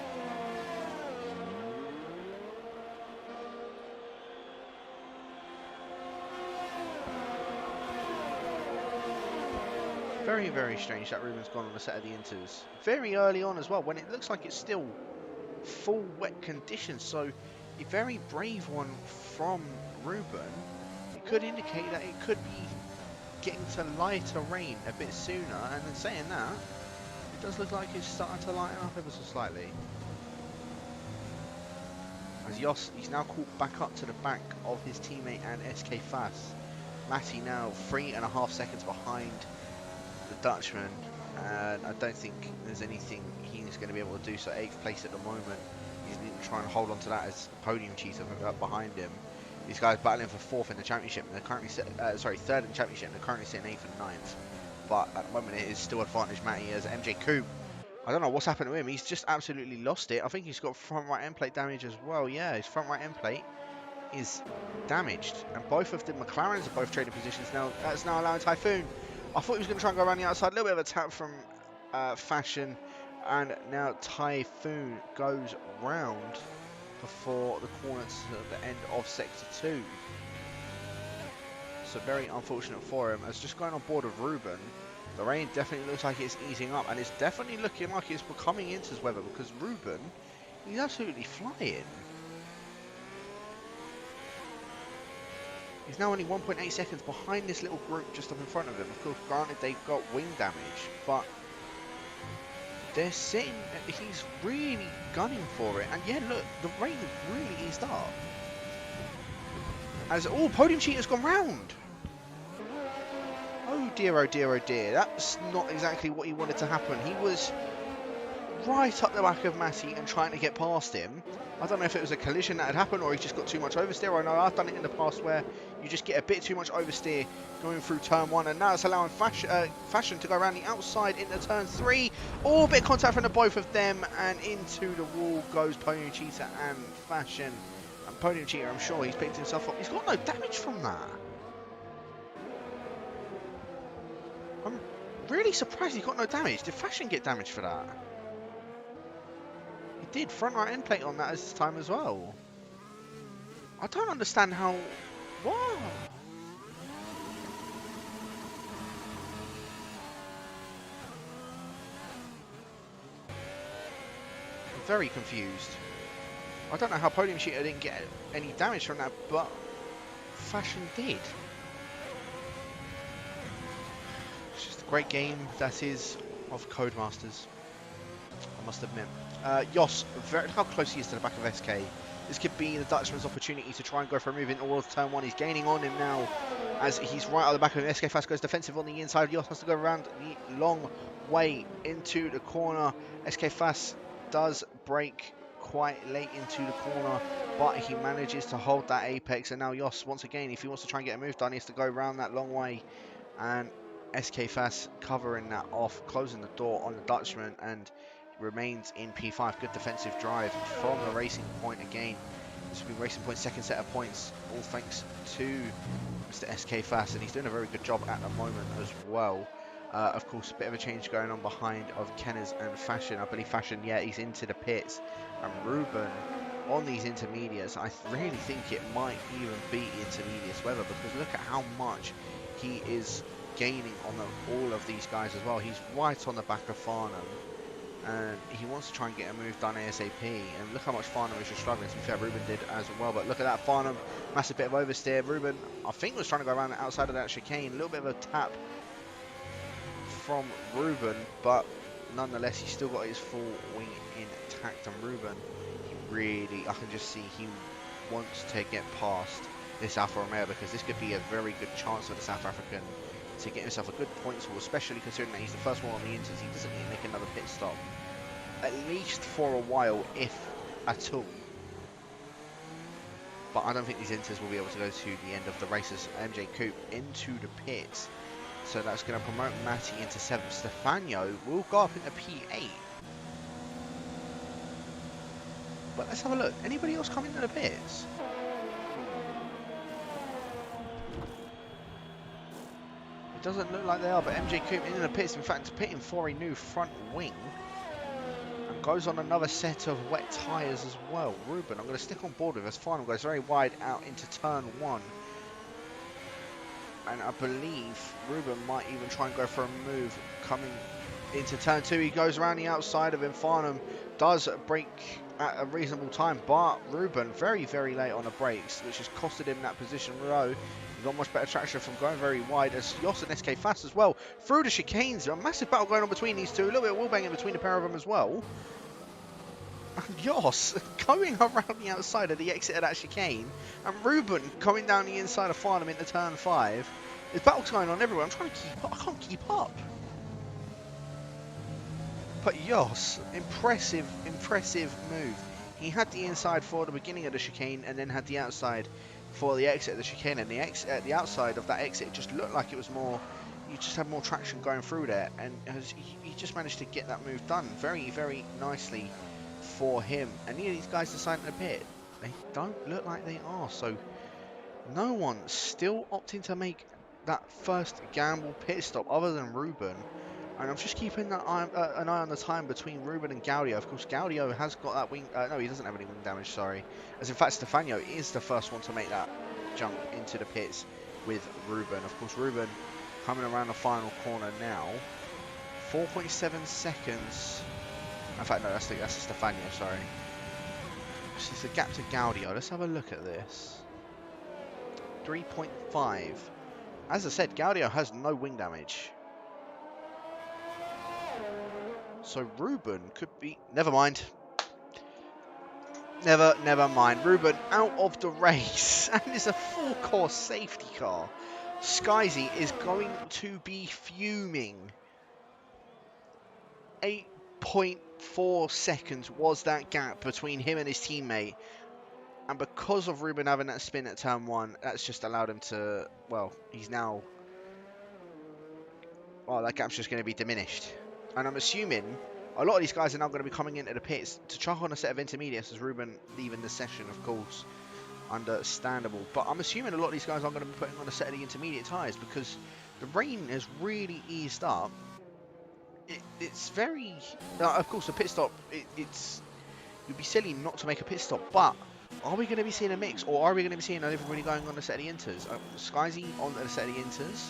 [SPEAKER 1] Very, very strange that Ruben's gone on a set of the inters very early on as well, when it looks like it's still full wet conditions. So a very brave one from Ruben. It could indicate that it could be getting to lighter rain a bit sooner, and then saying that, it does look like it's starting to lighten up ever so slightly. As Jos, he's now caught back up to the back of his teammate and SK Fast. Matty now 3.5 seconds behind the Dutchman, and I don't think there's anything he's going to be able to do. So 8th place at the moment. He's going to try and hold on to that as podium cheater behind him. These guys battling for 4th in the championship, and they're currently 3rd in the championship, and they're currently sitting 8th and 9th. But at the moment, it is still advantage Matty as MJ Coupe. I don't know what's happened to him. He's just absolutely lost it. I think he's got front right end plate damage as well. Yeah, his front right end plate is damaged, and both of the McLarens are both trading positions now. That's now allowing Typhoon. I thought he was going to try and go around the outside. A little bit of a tap from Fashion, and now Typhoon goes round before the corner to the end of Sector 2. So very unfortunate for him. As just going on board of Ruben, the rain definitely looks like it's easing up, and it's definitely looking like it's becoming Inter's weather, because Ruben, he's absolutely flying. He's now only 1.8 seconds behind this little group just up in front of him. Of course, granted, they've got wing damage, but they're sitting, he's really gunning for it. And yeah, look, the rain really eased up. As all podium cheaters gone round. Oh dear, oh dear, oh dear. That's not exactly what he wanted to happen. He was right up the back of Matty and trying to get past him. I don't know if it was a collision that had happened or he just got too much oversteer. I know I've done it in the past where you just get a bit too much oversteer going through turn 1, and now it's allowing Fashion to go around the outside into turn 3. Oh, bit of contact from the both of them, and into the wall goes Podium Cheater and Fashion. And Podium Cheater, I'm sure he's picked himself up. He's got no damage from that. I'm really surprised he got no damage. Did Fashion get damage for that? He did, front right end plate on that this time as well. I don't understand how... What? I'm very confused. I don't know how Podium Cheater didn't get any damage from that, but Fashion did. It's just a great game, that is, of Codemasters, I must admit. Jos, how close he is to the back of SK. This could be the Dutchman's opportunity to try and go for a move in towards turn 1. He's gaining on him now as he's right at the back of him. SK Fast goes defensive on the inside. Jos has to go around the long way into the corner. SK Fast does break quite late into the corner, but he manages to hold that apex. And now Jos, once again, if he wants to try and get a move done, he has to go around that long way. And SK Fast covering that off, closing the door on the Dutchman, and remains in P5. Good defensive drive from the Racing Point again. This will be Racing Point's second set of points, all thanks to Mr. SK Fast, and he's doing a very good job at the moment as well. Of course, a bit of a change going on behind of Kenners and Fashion. I believe Fashion, yeah, he's into the pits. And Ruben on these intermediates, I really think it might even be intermediates weather, because look at how much he is gaining on all of these guys as well. He's right on the back of Farnham, and he wants to try and get a move done ASAP. And look how much Farnham is just struggling. To be fair, Ruben did as well, but look at that Farnham, massive bit of oversteer. Ruben, I think, was trying to go around the outside of that chicane. A little bit of a tap from Ruben, but nonetheless, he's still got his full wing intact. And Ruben, he really, I can just see he wants to get past this Alfa Romeo, because this could be a very good chance for the South African to get himself a good points haul, especially considering that he's the first one on the inters. He doesn't need to make another pit stop, at least for a while, if at all. But I don't think these inters will be able to go to the end of the races. MJ Coupe into the pits, so that's going to promote Matty into 7th. Stefano will go up into P8. But let's have a look. Anybody else coming into the pits? It doesn't look like they are, but MJ Coupe in the pits, in fact, pitting for a new front wing. And goes on another set of wet tyres as well. Ruben, I'm going to stick on board with us. Final goes very wide out into turn 1. And I believe Ruben might even try and go for a move coming into turn 2. He goes around the outside of him. Farnham does break at a reasonable time, but Ruben very, very late on the brakes, which has costed him that position low. He got much better traction from going very wide, as Yoss and SK Fast as well. Through the chicanes, a massive battle going on between these two, a little bit of wheel banging between the pair of them as well. And Yoss going around the outside of the exit of that chicane, and Ruben coming down the inside of Farnham into turn 5. There's battles going on everywhere. I'm trying to keep up. I can't keep up. But Yoss, impressive move. He had the inside for the beginning of the chicane and then had the outside for the exit of the chicane. And the outside of that exit, it just looked like it was more, you just had more traction going through there. And he just managed to get that move done very, very nicely for him. And neither of these guys decided to pit. They don't look like they are. So no one still opting to make that first gamble pit stop other than Ruben. And I'm just keeping an eye on the time between Ruben and Gaudio. Of course, Gaudio has got that wing... no, he doesn't have any wing damage, sorry. As in fact, Stefano is the first one to make that jump into the pits with Ruben. Of course, Ruben coming around the final corner now. 4.7 seconds. In fact, no, that's Stefano, sorry. This is the gap to Gaudio. Let's have a look at this. 3.5. As I said, Gaudio has no wing damage. So Ruben could be... Never mind. Never mind. Ruben out of the race. And it's a full course safety car. Skyzy is going to be fuming. 8.4 seconds was that gap between him and his teammate. And because of Ruben having that spin at turn 1, that's just allowed him to... Well, he's now... Well, that gap's just going to be diminished. And I'm assuming a lot of these guys are now going to be coming into the pits to chuck on a set of intermediates as Ruben leaving the session, of course. Understandable. But I'm assuming a lot of these guys are going to be putting on a set of the intermediate tyres because the rain has really eased up. It's very... of course, a pit stop, it's... You'd be silly not to make a pit stop, but are we going to be seeing a mix or are we going to be seeing everybody going on a set of the inters? Skyzy on the set of the inters.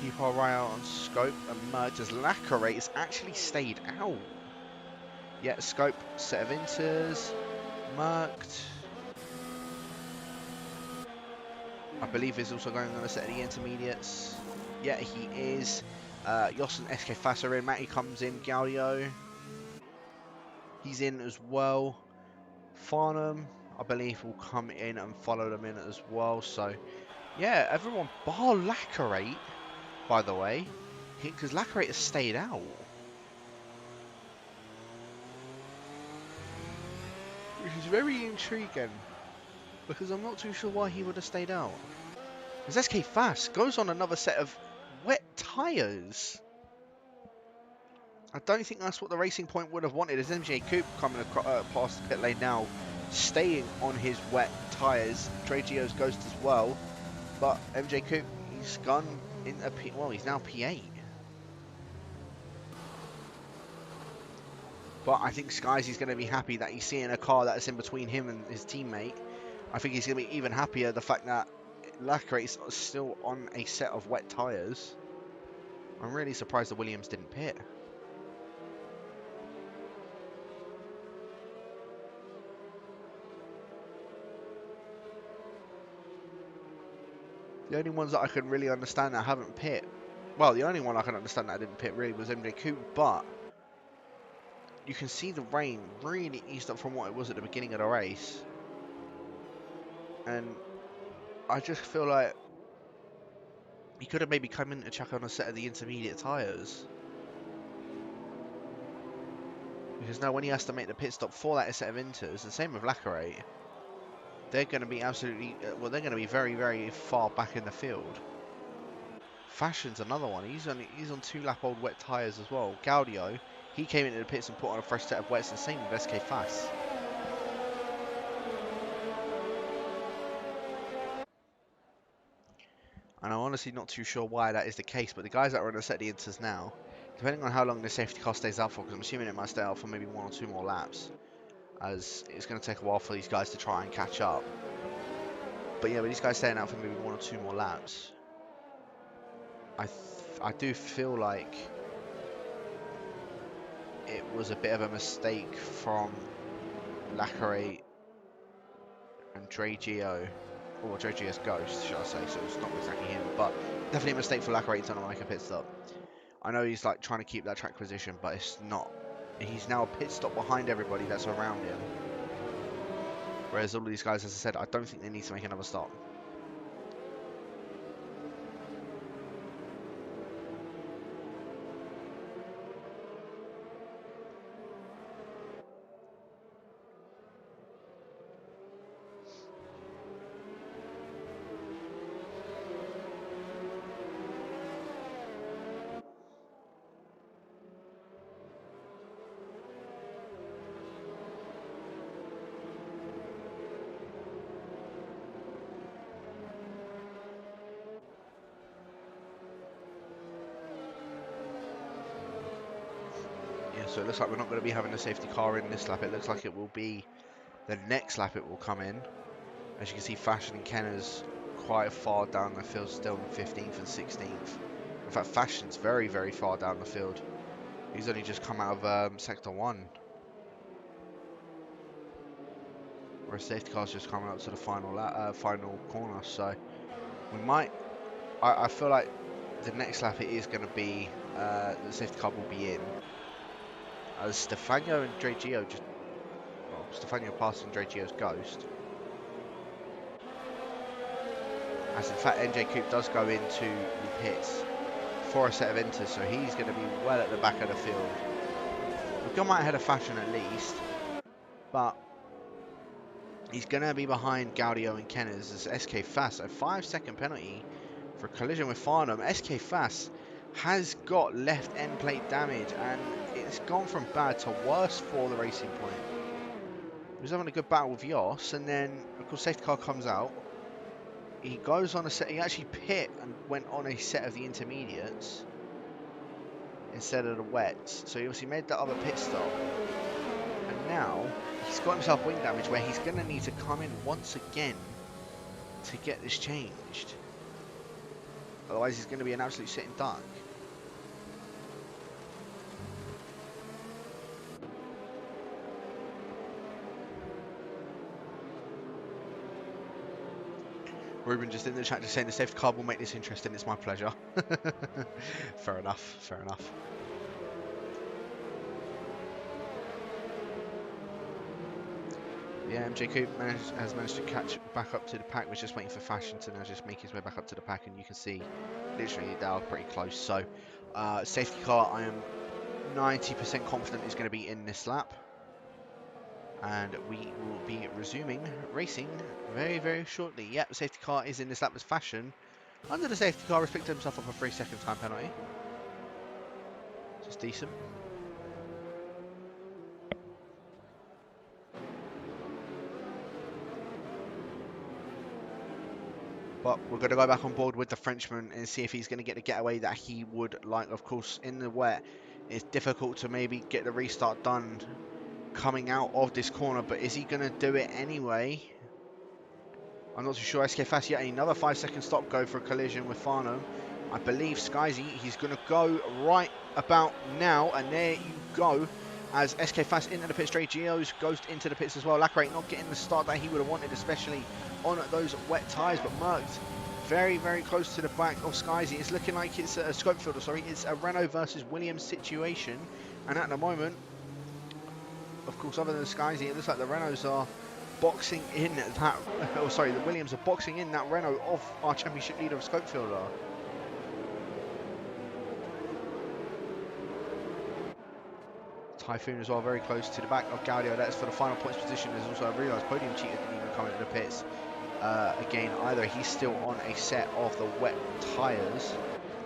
[SPEAKER 1] Keep our eye out on Scope and Merge as Lacarate has actually stayed out. Yeah, Scope, set of inters, Mercked. I believe he's also going on a set of the intermediates. Yeah, he is. Yoss and SK Fass are in. Matty comes in. Gaudio. He's in as well. Farnham, I believe, will come in and follow them in as well. So, yeah, everyone bar Lacarate. By the way, because Lacarate has stayed out. Which is very intriguing. Because I'm not too sure why he would have stayed out. Because SK Fast goes on another set of wet tyres. I don't think that's what the Racing Point would have wanted. As MJ Coupe coming past the pit lane now, staying on his wet tyres. Trey Geo's Ghost as well. But MJ Coupe, he's gone in a P... Well, he's now P8. But I think Skyzy's going to be happy that he's seeing a car that's in between him and his teammate. I think he's going to be even happier the fact that Lacarate's still on a set of wet tyres. I'm really surprised the Williams didn't pit. The only ones that I can really understand that haven't pit, well, the only one I can understand that didn't pit really was MJ Coupe, but you can see the rain really eased up from what it was at the beginning of the race. And I just feel like he could have maybe come in to check on a set of the intermediate tyres. Because now when he has to make the pit stop for that set of inters, the same with Lacarate, they're going to be absolutely, well, they're going to be very, very far back in the field. Fashion's another one. He's on 2 lap old wet tyres as well. Gaudio, he came into the pits and put on a fresh set of wets, and same with SK Fass. And I'm honestly not too sure why that is the case, but the guys that are on the set of the inters now, depending on how long the safety car stays out for, because I'm assuming it might stay out for maybe 1 or 2 more laps, as it's going to take a while for these guys to try and catch up. But yeah, with these guys staying out for maybe 1 or 2 more laps, I do feel like it was a bit of a mistake from Lacquerate and Dre Geo, or Dre Geo's Ghost, should I say, so it's not exactly him, but definitely a mistake for Lacquerate to not make a pit stop. I know he's like trying to keep that track position, but it's not. He's now a pit stop behind everybody that's around him. Whereas all these guys, as I said, I don't think they need to make another stop. So it looks like we're not going to be having a safety car in this lap. It looks like it will be the next lap it will come in. As you can see, Fashion and Kenner's quite far down the field still in 15th and 16th. In fact, Fashion's very, very far down the field. He's only just come out of Sector 1. Whereas safety car's just coming up to the final corner. So we might... I feel like the next lap it is going to be... the safety car will be in. As Stefano and Dre Geo just... Well, Stefano passing Dre Geo's Ghost. As in fact, NJ Coupe does go into the pits for a set of enters, so he's going to be well at the back of the field. We've gone right ahead of Fashion at least, but he's going to be behind Gaudio and Kenners as SK Fast. A 5-second penalty for a collision with Farnham. SK Fast has got left end plate damage, and it's gone from bad to worse for the Racing Point. He was having a good battle with Yoss, and then of course safety car comes out. He goes on a set. He actually pit and went on a set of the intermediates instead of the wets. So he obviously made that other pit stop, and now he's got himself wing damage where he's going to need to come in once again to get this changed. Otherwise, he's going to be an absolute sitting duck. Ruben just in the chat just saying the safety car will make this interesting. It's my pleasure. Fair enough. Fair enough. Yeah, MJ Coupe has managed to catch back up to the pack. We're just waiting for Fashion to now just make his way back up to the pack, and you can see literally they are pretty close. So safety car, I am 90% confident is going to be in this lap. And we will be resuming racing very, very shortly. Yep, the safety car is in this lap as Fashion. Under the safety car, has picked himself up a 3-second time penalty. Just decent. But we're going to go back on board with the Frenchman and see if he's going to get the getaway that he would like. Of course, in the wet, it's difficult to maybe get the restart done coming out of this corner, but is he going to do it anyway? I'm not too sure. SK Fast yet another 5-second stop go for a collision with Farnham. I believe Skyzy, he's going to go right about now, and there you go. As SK Fast into the pit straight, Geo's goes into the pits as well. Lacquerate not getting the start that he would have wanted, especially on those wet tyres, but Merckx very, very close to the back of Skyzy. It's looking like it's a scope filter, sorry. It's a Renault versus Williams situation, and at the moment, of course, other than Skyzy, it looks like the Renaults are boxing in that, oh sorry, the Williams are boxing in that Renault of our championship leader of scope fielder. Typhoon as well, very close to the back of Gaudio. That's for the final points position. There's also a realised podium cheater didn't even come into the pits. Again, either he's still on a set of the wet tyres,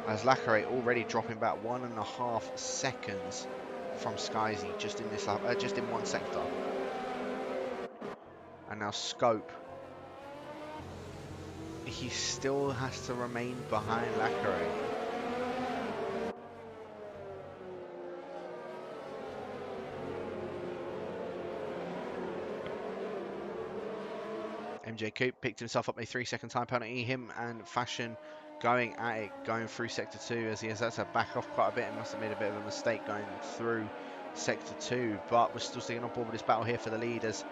[SPEAKER 1] as Lacquerate already dropping back 1.5 seconds from Skyzy just in this lap, just in one sector. And now Scope, he still has to remain behind Lacquerate. MJ Coupe picked himself up a 3-second time penalty. Him and Fashion going at it, going through sector 2 as he has had to back off quite a bit and must have made a bit of a mistake going through Sector 2, but we're still sticking on board with this battle here for the leaders.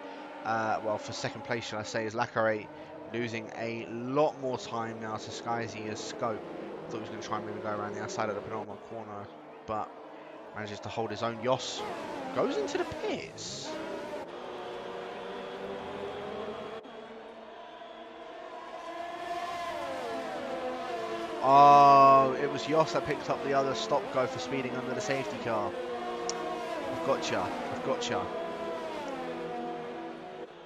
[SPEAKER 1] Well, for second place, shall I say, is Lacquerate, losing a lot more time now to Skyzy as Scope. Thought he was going to try and maybe go around the outside of the penultimate corner, but manages to hold his own. Yoss goes into the pits. Oh, it was Yoss that picked up the other stop-go for speeding under the safety car. I've got ya. I've got ya.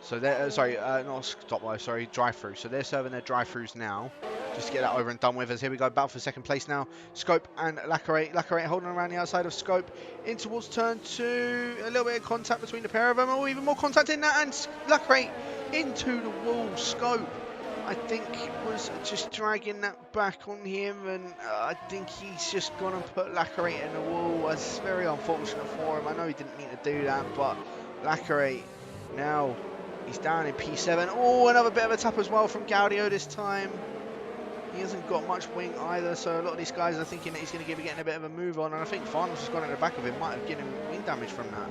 [SPEAKER 1] So they're, sorry, not stop-go, sorry, drive-through. So they're serving their drive-throughs now, just to get that over and done with. As here we go, battle for second place now. Scope and Lacquerate. Lacquerate holding around the outside of Scope in towards turn 2. A little bit of contact between the pair of them, or even more contact in that, and Lacquerate into the wall. Scope, I think, was just dragging that back on him, and I think he's just gone and put Lacquerate in the wall. It's very unfortunate for him. I know he didn't mean to do that, but Lacquerate now, he's down in P7. Oh, another bit of a tap as well from Gaudio this time. He hasn't got much wing either, so a lot of these guys are thinking that he's going to be getting a bit of a move on, and I think Farnham's just gone in the back of him, might have given him wing damage from that.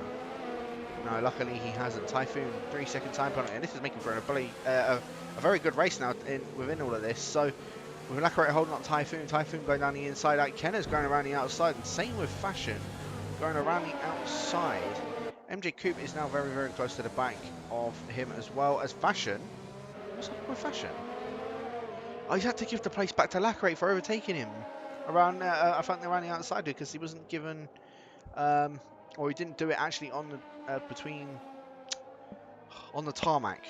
[SPEAKER 1] No, luckily he hasn't. Typhoon, 3-second time penalty, and this is making for a very good race now within all of this. So with Lacquerate holding up Typhoon, Typhoon going down the inside, Kenner's going around the outside, and same with Fashion, going around the outside. MJ Coupe is now very, very close to the back of him as well as Fashion. What's up with Fashion? Oh, he's had to give the place back to Lacquerate for overtaking him around, I think around the outside because he wasn't given, or he didn't do it actually on the on the tarmac.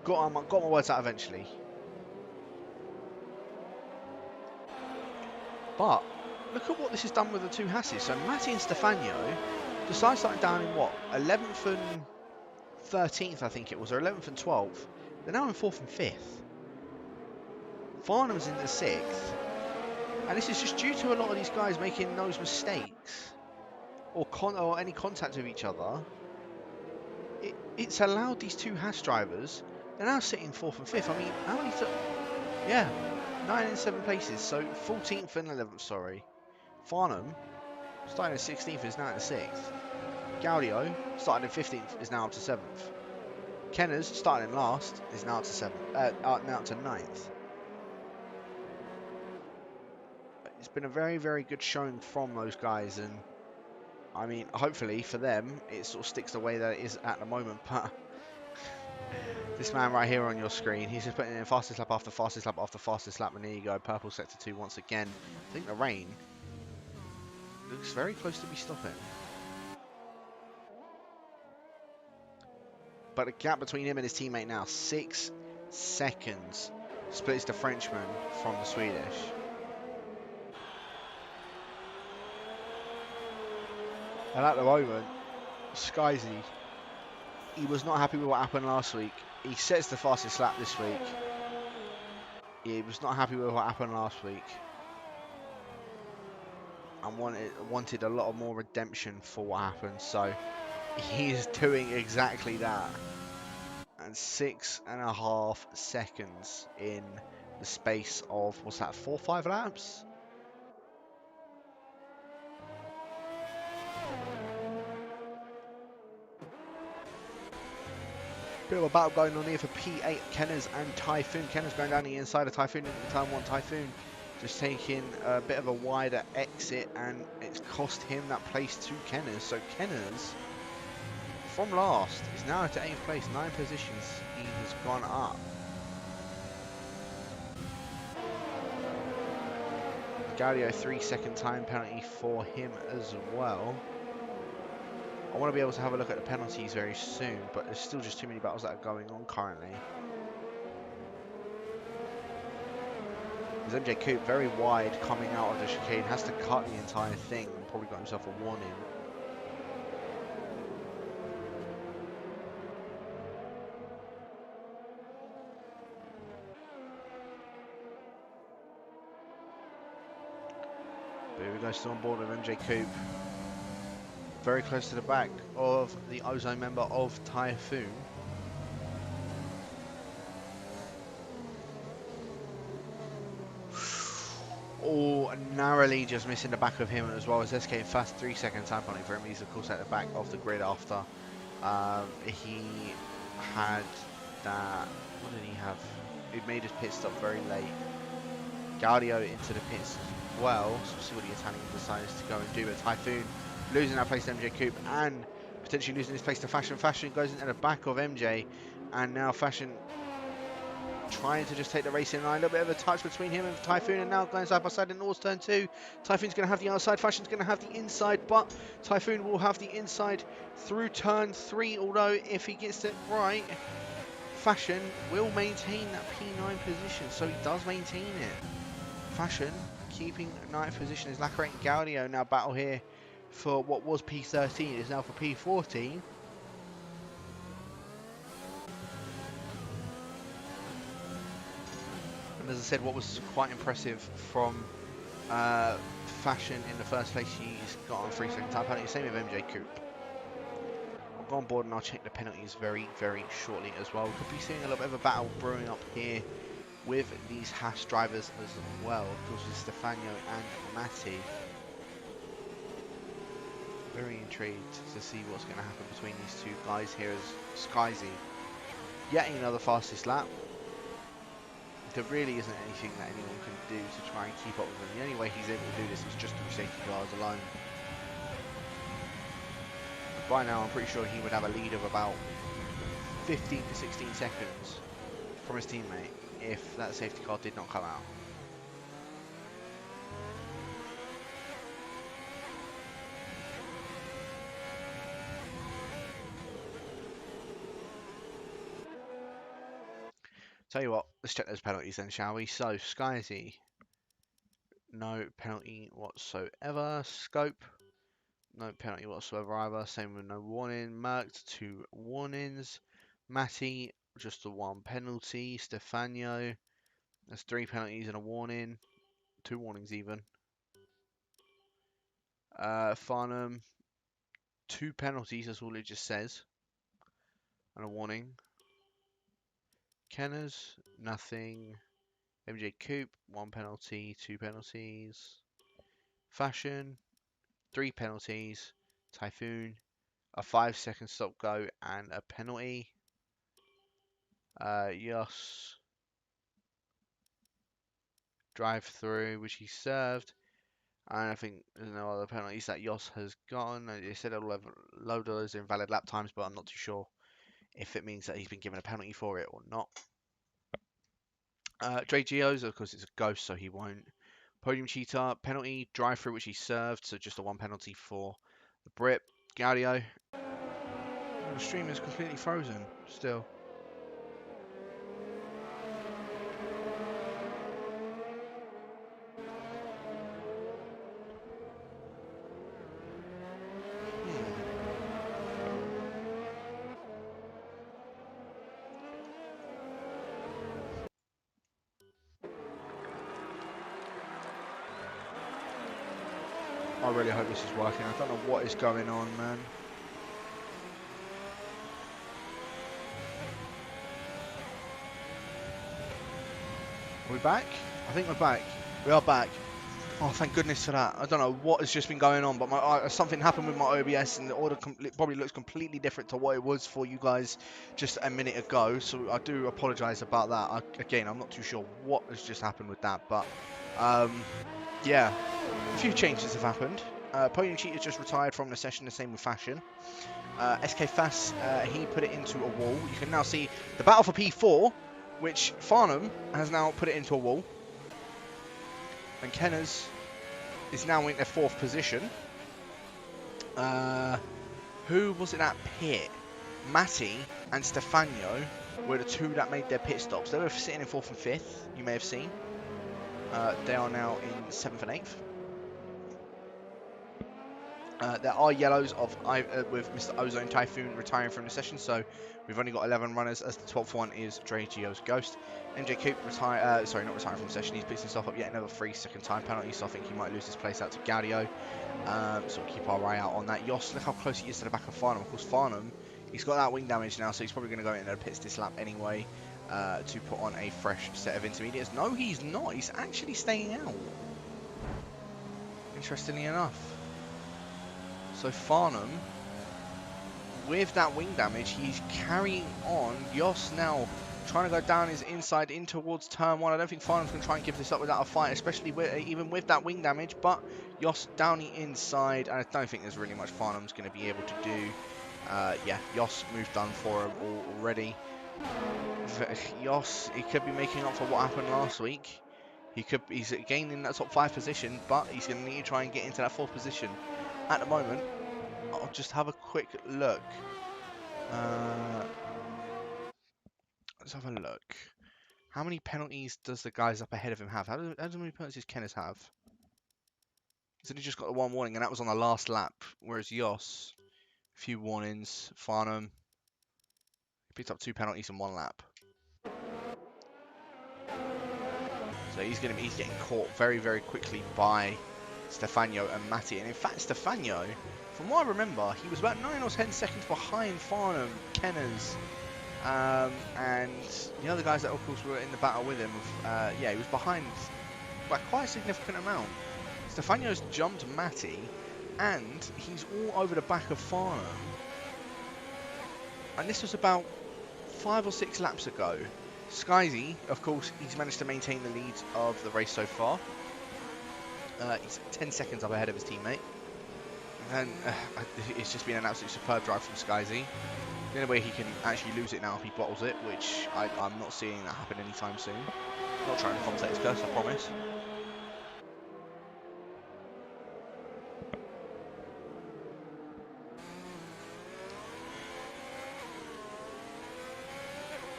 [SPEAKER 1] Got my words out eventually. But look at what this has done with the two Hasses. So Matty and Stefano decided starting down in what, 11th and 13th, I think it was, or 11th and 12th. They're now in 4th and 5th. Farnham's in the 6th, and this is just due to a lot of these guys making those mistakes or any contact with each other. It's allowed these two Haas drivers, they're now sitting 4th and 5th. I mean, how many? Yeah, 9 and 7 places. So 14th and 11th. Sorry, Farnham starting at 16th is now at 6th. Gaudio starting at 15th is now up to 7th. Kenner's starting in last is now up to 7th. Now up to 9th. It's been a very, very good showing from those guys, and I mean, hopefully for them, it sort of sticks the way that it is at the moment. But this man right here on your screen, he's just putting in fastest lap after fastest lap after fastest lap, and there you go, purple sector 2 once again. I think the rain looks very close to be stopping. But the gap between him and his teammate now, 6 seconds, splits the Frenchman from the Swedish. And at the moment, Skyzy, he was not happy with what happened last week. He sets the fastest lap this week. He was not happy with what happened last week. And wanted a lot more redemption for what happened. So he is doing exactly that. And 6.5 seconds in the space of, what's that, 4 or 5 laps? Bit of a battle going on here for P8, Kenners and Typhoon. Kenners going down the inside of Typhoon in turn 1. Typhoon just taking a bit of a wider exit, and it's cost him that place to Kenners. So Kenners, from last, is now at 8th place, 9 positions. He has gone up. Gaudio, 3-second time penalty for him as well. I want to be able to have a look at the penalties very soon, but there's still just too many battles that are going on currently. There's MJ Coupe very wide coming out of the chicane, has to cut the entire thing, and probably got himself a warning. But here we go, still on board with MJ Coupe. Very close to the back of the Ozone member of Typhoon. Oh, narrowly just missing the back of him as well as SK Fast 3 second time penalty for him. He's of course at the back of the grid after he had that. What did he have? He made his pit stop very late. Gaudio into the pits as well. So we'll see what the Italian decides to go and do. But Typhoon losing that place to MJ Coupe and potentially losing his place to Fashion. Fashion goes into the back of MJ, and now Fashion trying to just take the race in line. A little bit of a touch between him and Typhoon, and now going side by side in North turn 2. Typhoon's going to have the outside, Fashion's going to have the inside, but Typhoon will have the inside through turn 3, although if he gets it right, Fashion will maintain that P9 position, so he does maintain it. Fashion keeping 9th position as Lacquerate and Gaudio now battle here for what was P13, is now for P14. And as I said, what was quite impressive from Fashion in the first place, he's got on 3 second time penalty, same with MJ Coupe. I'll go on board and I'll check the penalties very, very shortly as well. We could be seeing a little bit of a battle brewing up here with these Haas drivers as well. Of course, with Stefano and Matti. Very intrigued to see what's going to happen between these two guys here as Skyzy yet another fastest lap. There really isn't anything that anyone can do to try and keep up with him. The only way he's able to do this is just through safety cars alone. By now, I'm pretty sure he would have a lead of about 15 to 16 seconds from his teammate if that safety car did not come out. Tell you what, let's check those penalties then, shall we? So, Skyzy, no penalty whatsoever. Scope, no penalty whatsoever either. Same with no warning. Malc, 2 warnings. Matti, just the 1 penalty. Stefano, that's 3 penalties and a warning. 2 warnings even. Farnham, 2 penalties, that's all it just says. And a warning. Kenners, nothing. MJ Coupe, 1 penalty, 2 penalties. Fashion, 3 penalties. Typhoon, a 5 second stop go and a penalty. Yos, drive through, which he served. And I think there's no other penalties that Yos has gotten. They said it'll have a load of those invalid lap times, but I'm not too sure if it means that he's been given a penalty for it or not. Dre Geos, of course, it's a ghost, so he won't. Podium cheater, penalty, drive through, which he served, so just a 1 penalty for the Brit. Gaudio. The stream is completely frozen still. I really hope this is working. I don't know what is going on, man. Are we back? I think we're back. We are back. Oh, thank goodness for that. I don't know what has just been going on, but something happened with my OBS and the order probably looks completely different to what it was for you guys just a minute ago. So I do apologise about that. Again, I'm not too sure what has just happened with that, but yeah, a few changes have happened. Podium Cheat has just retired from the session, the same with Fashion. SK Fass, he put it into a wall. You can now see the battle for P4, which Farnham has now put it into a wall. And Kenners is now in their 4th position. Who was it at pit? Matti and Stefano were the 2 that made their pit stops. They were sitting in 4th and 5th, you may have seen. They are now in 7th and 8th. There are yellows with Mr. Ozone Typhoon retiring from the session, so we've only got 11 runners, as the 12th one is Dre Geo's Ghost. MJ Coupe sorry, not retiring from the session, he's picks himself up yet another 3 second time penalty, so I think he might lose his place out to Gaudio. So we'll keep our eye out on that. Yos, look how close he is to the back of Farnham. Of course, Farnham, he's got that wing damage now, so he's probably going to go into the pits this lap anyway to put on a fresh set of intermediates. No, he's not. He's actually staying out. interestingly enough. So Farnham, with that wing damage, he's carrying on. Jos now trying to go down his inside in towards turn 1. I don't think Farnham's going to try and give this up without a fight, especially with, even with that wing damage. But Jos down the inside, and I don't think there's really much Farnham's going to be able to do. Yeah, Jos moved done for him already. Jos, he could be making up for what happened last week. He's gaining that top 5 position, but he's going to need to try and get into that 4th position. At the moment, I'll just have a quick look. Let's have a look. How many penalties does the guys up ahead of him have? How many penalties does Kenneth have? He's only just got the 1 warning, and that was on the last lap. Whereas Jos, a few warnings. Farnham picked up 2 penalties in 1 lap. So he's getting caught very, very quickly by Stefano and Matty. And in fact, Stefano, from what I remember, he was about 9 or 10 seconds behind Farnham, Kenners, and the other guys that of course were in the battle with him. Yeah, he was behind by quite a significant amount. Stefano's jumped Matty, and he's all over the back of Farnham. And this was about 5 or 6 laps ago. Skyzy, of course, he's managed to maintain the lead of the race so far. He's 10 seconds up ahead of his teammate. And it's just been an absolutely superb drive from Skyzy. The only way he can actually lose it now if he bottles it, which I'm not seeing that happen anytime soon. Not trying to compensate his curse, I promise.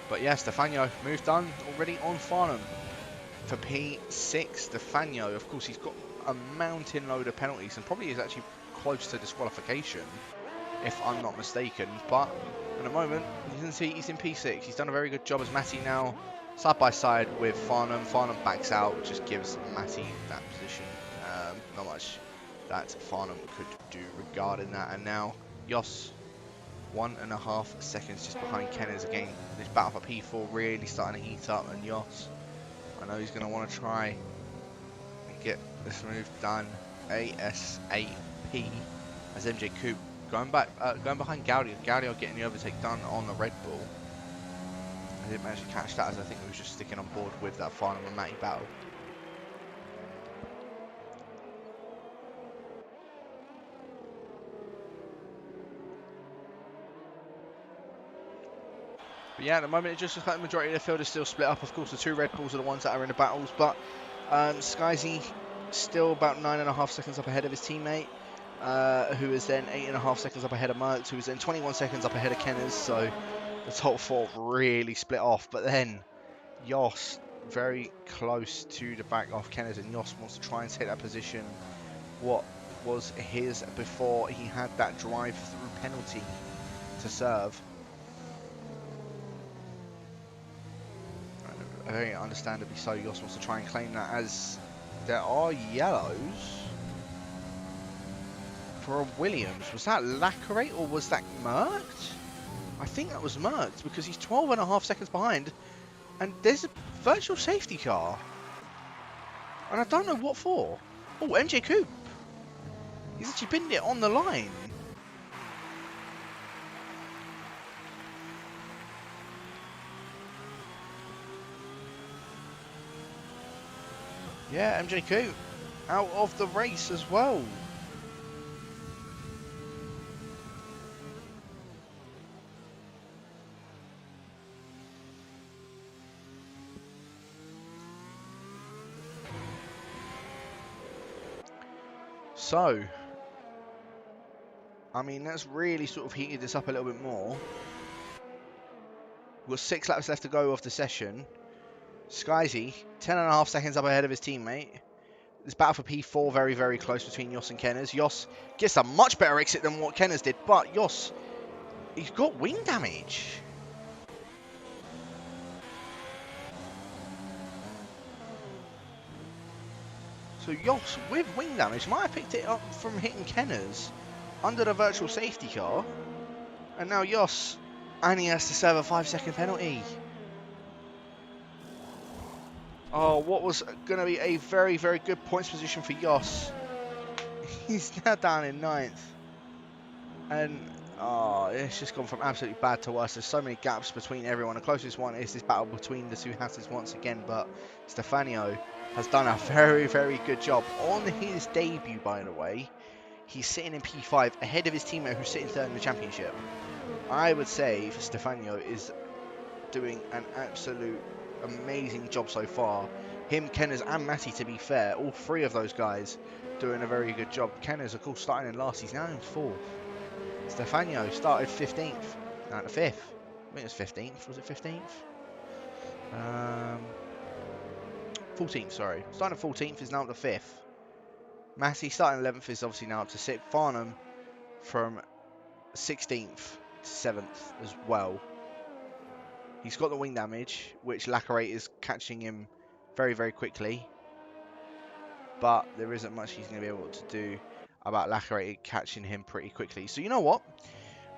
[SPEAKER 1] But yeah, Stefano moved done already on Farnham for P6. Stefano, of course, he's got a mountain load of penalties and probably is actually close to disqualification, if I'm not mistaken. But at the moment, you can see he's in P6. He's done a very good job as Matty now side by side with Farnham. Farnham backs out, just gives Matty that position. Not much that Farnham could do regarding that. And now Jos, 1.5 seconds just behind Kenners again. This battle for P4 really starting to heat up, and Jos, I know he's going to want to try and get this move done ASAP as MJ Coupe going behind Gaudio. Gaudio getting the overtake done on the Red Bull. I didn't manage to catch that as I think he was just sticking on board with that Farnham and Matty battle. But yeah, at the moment, it just looks like the majority of the field is still split up. Of course, the 2 Red Bulls are the ones that are in the battles, but Skyzy still about 9.5 seconds up ahead of his teammate, who is then 8.5 seconds up ahead of Malc, who is then 21 seconds up ahead of Kenners. So the top 4 really split off. But then Jos very close to the back of Kenners, and Jos wants to try and take that position. What was his before he had that drive-through penalty to serve. Very understandably so, Jos wants to try and claim that, as there are yellows for a Williams. Was that Lacquerate or was that merked? I think that was merked because he's 12.5 seconds behind and there's a virtual safety car. And I don't know what for. Oh, MJ Coupe. He's actually pinned it on the line. Yeah, MJ Coupe out of the race as well. So, I mean, that's really sort of heated this up a little bit more. We've got 6 laps left to go of the session. Skyzy, 10.5 seconds up ahead of his teammate. This battle for P4 very, very close between Jos and Kenners. Jos gets a much better exit than what Kenners did, but Jos, he's got wing damage. So Jos, with wing damage, might have picked it up from hitting Kenners under the virtual safety car. And now Jos, and he has to serve a 5-second penalty. Oh, what was going to be a very, very good points position for Jos He's now down in 9th. And, oh, it's just gone from absolutely bad to worse. There's so many gaps between everyone. The closest one is this battle between the two Hasses once again. But Stefano has done a very, very good job. On his debut, by the way, he's sitting in P5 ahead of his teammate who's sitting third in the championship. I would say Stefano is doing an absolute amazing job so far. Him, Kenners and Matty, to be fair, all three of those guys doing a very good job. Kenners, of course, starting in last. He's now in 4th. Stefano started 15th. Now to 5th. I think it was 15th. Was it 15th? 14th, sorry. Starting at 14th is now up to 5th. Matty starting 11th is obviously now up to 6th. Farnham from 16th to 7th as well. He's got the wing damage, which Lacquerate is catching him very, very quickly. But there isn't much he's going to be able to do about Lacquerate catching him pretty quickly. So you know what?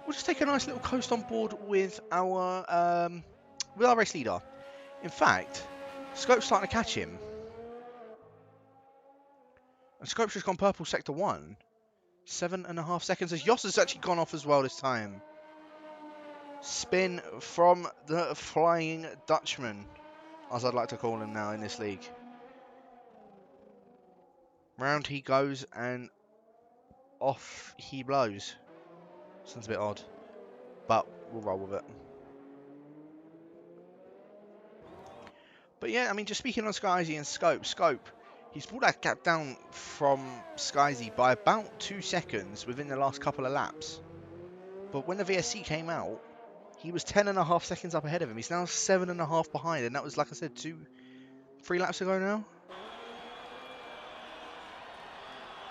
[SPEAKER 1] We'll just take a nice little coast on board with our race leader. In fact, Scope's starting to catch him. And Scope's just gone purple sector 1. 7.5 seconds as Yoss has actually gone off as well this time. Spin from the Flying Dutchman, as I'd like to call him now in this league. Round he goes and off he blows. Sounds a bit odd, but we'll roll with it. But yeah, I mean, just speaking on Skyzy and Scope, he's brought that gap down from Skyzy by about 2 seconds within the last couple of laps. But when the VSC came out, he was 10.5 seconds up ahead of him. He's now 7.5 behind, and that was, like I said, 3 laps ago now.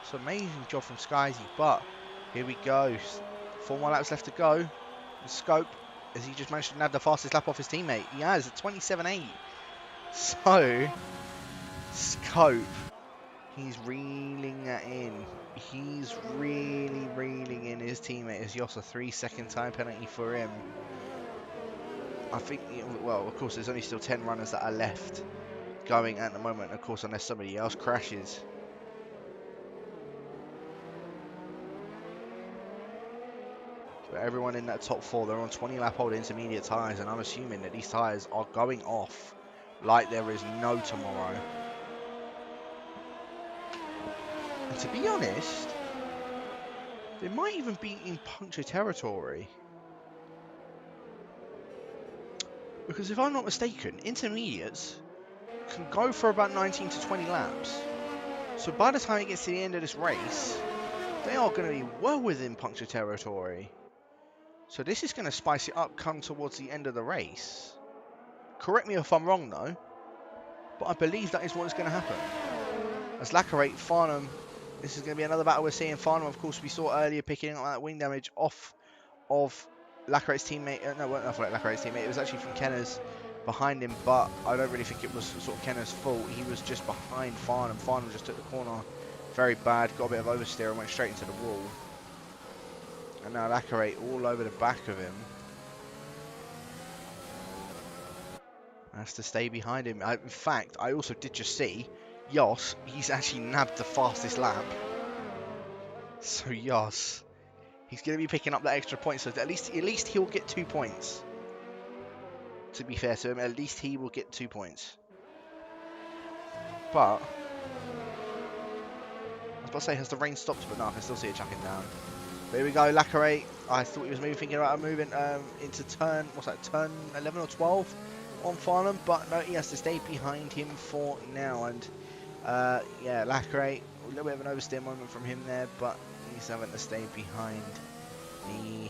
[SPEAKER 1] It's an amazing job from Skyzy, but here we go. 4 more laps left to go. And Scope, has he just managed to nab the fastest lap off his teammate? He has, at 27.8. So, Scope, he's reeling that in. He's really reeling in his teammate as Yoss, a 3-second time penalty for him. I think, well, of course, there's only still 10 runners that are left going at the moment, of course, unless somebody else crashes. But everyone in that top 4, they're on 20 lap old intermediate tyres, and I'm assuming that these tyres are going off like there is no tomorrow. And to be honest, they might even be in puncture territory. Because if I'm not mistaken, intermediates can go for about 19 to 20 laps. So by the time it gets to the end of this race, they are going to be well within puncture territory. So this is going to spice it up come towards the end of the race. Correct me if I'm wrong though, but I believe that is what is going to happen. As Lacquerate, Farnham, this is going to be another battle we're seeing. Farnham, of course, we saw earlier picking up that wing damage off of Lacquerate's teammate. No, it wasn't off Lacquerate's teammate. It was actually from Kenner's behind him, but I don't really think it was sort of Kenner's fault. He was just behind Farnham. Farnham just took the corner very bad, got a bit of oversteer and went straight into the wall. And now Lacquerate all over the back of him. Has to stay behind him. In fact, I also did just see Yoss, he's actually nabbed the fastest lap. So Yoss, he's going to be picking up that extra point, so at least he'll get 2 points. To be fair to him, at least he will get 2 points. But I was about to say, has the rain stopped? But no, I can still see it chucking down. But here we go, Lacquerate. I thought he was moving, thinking about moving into turn, what's that, turn 11 or 12 on Farnham, but no, he has to stay behind him for now. And yeah, Lacquerate, a little bit of an oversteer moment from him there, but he's having to stay behind the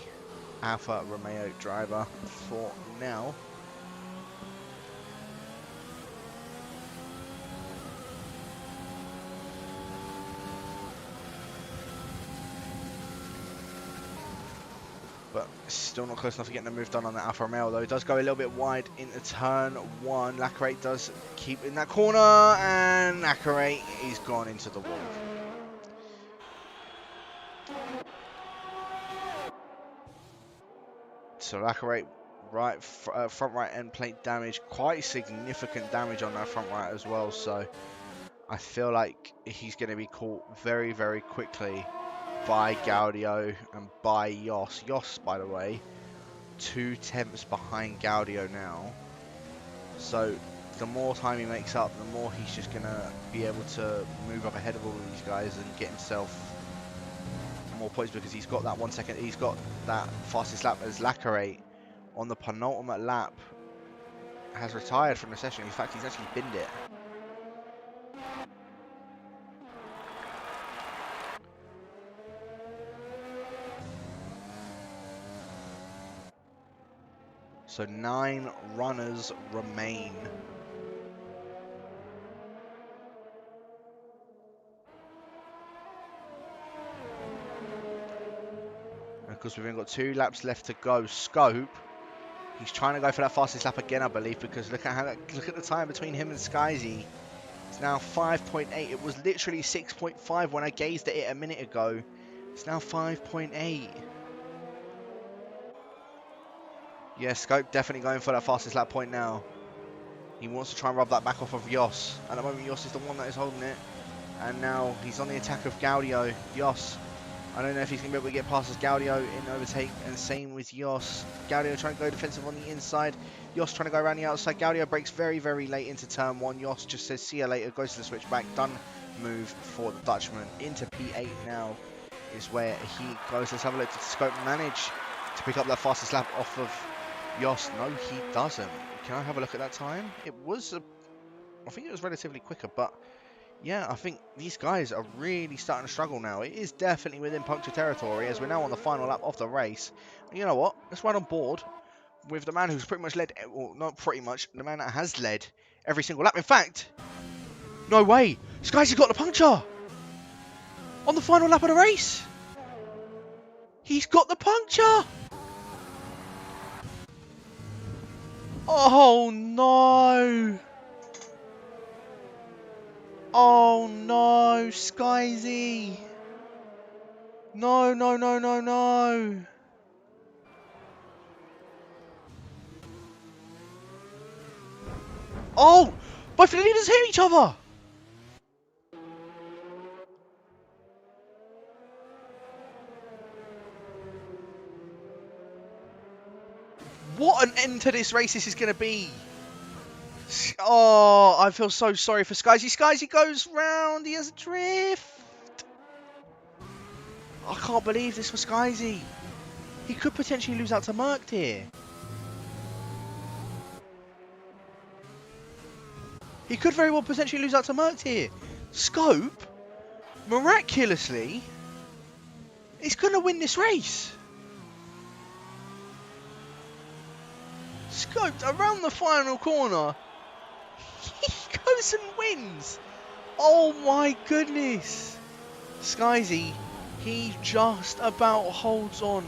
[SPEAKER 1] Alfa Romeo driver for now. But still not close enough to getting the move done on that Alfa Romeo, though. It does go a little bit wide into turn 1. Lacquerate does keep in that corner, and Lacquerate is gone into the wall. So Lacquerate, front right end plate damage, quite significant damage on that front right as well. So I feel like he's going to be caught very, very quickly by Gaudio and by Jos. Jos, by the way, 2 tenths behind Gaudio now. So the more time he makes up, the more he's just going to be able to move up ahead of all of these guys and get himself more points, because he's got that 1 second. He's got that fastest lap as Lacarate on the penultimate lap has retired from the session. In fact, he's actually binned it. So 9 runners remain. And of course, we've only got 2 laps left to go. Scope, he's trying to go for that fastest lap again, I believe, because look at the time between him and Skyzy. It's now 5.8. It was literally 6.5 when I gazed at it a minute ago. It's now 5.8. Yeah, Scope definitely going for that fastest lap point now. He wants to try and rub that back off of Jos. At the moment, Jos is the one that is holding it. And now he's on the attack of Gaudio. Jos, I don't know if he's going to be able to get past as Gaudio in overtake, and same with Jos. Gaudio trying to go defensive on the inside. Jos trying to go around the outside. Gaudio breaks very, very late into turn 1. Jos just says, see you later, goes to the switchback. Done move for the Dutchman. Into P8 now is where he goes. Let's have a look. Did Scope manage to pick up that fastest lap off of Jos? No, he doesn't. Can I have a look at that time? It was, I think it was relatively quicker, but yeah, I think these guys are really starting to struggle now. It is definitely within puncture territory, as we're now on the final lap of the race. And you know what? Let's ride on board with the man who's pretty much led, well, not pretty much, the man that has led every single lap. In fact, no way! Skyzy's got the puncture! On the final lap of the race! He's got the puncture! Oh no! Oh no, Skyzy! No, no, no, no, no! Oh! Both of the leaders hit each other! What an end to this race this is going to be! Oh, I feel so sorry for Skyzy. Skyzy goes round, he has a drift! I can't believe this for Skyzy. He could potentially lose out to Malc here. He could very well potentially lose out to Malc here. Scope, miraculously, is going to win this race. Scope, around the final corner, he goes and wins. Oh my goodness. Skyzy, he just about holds on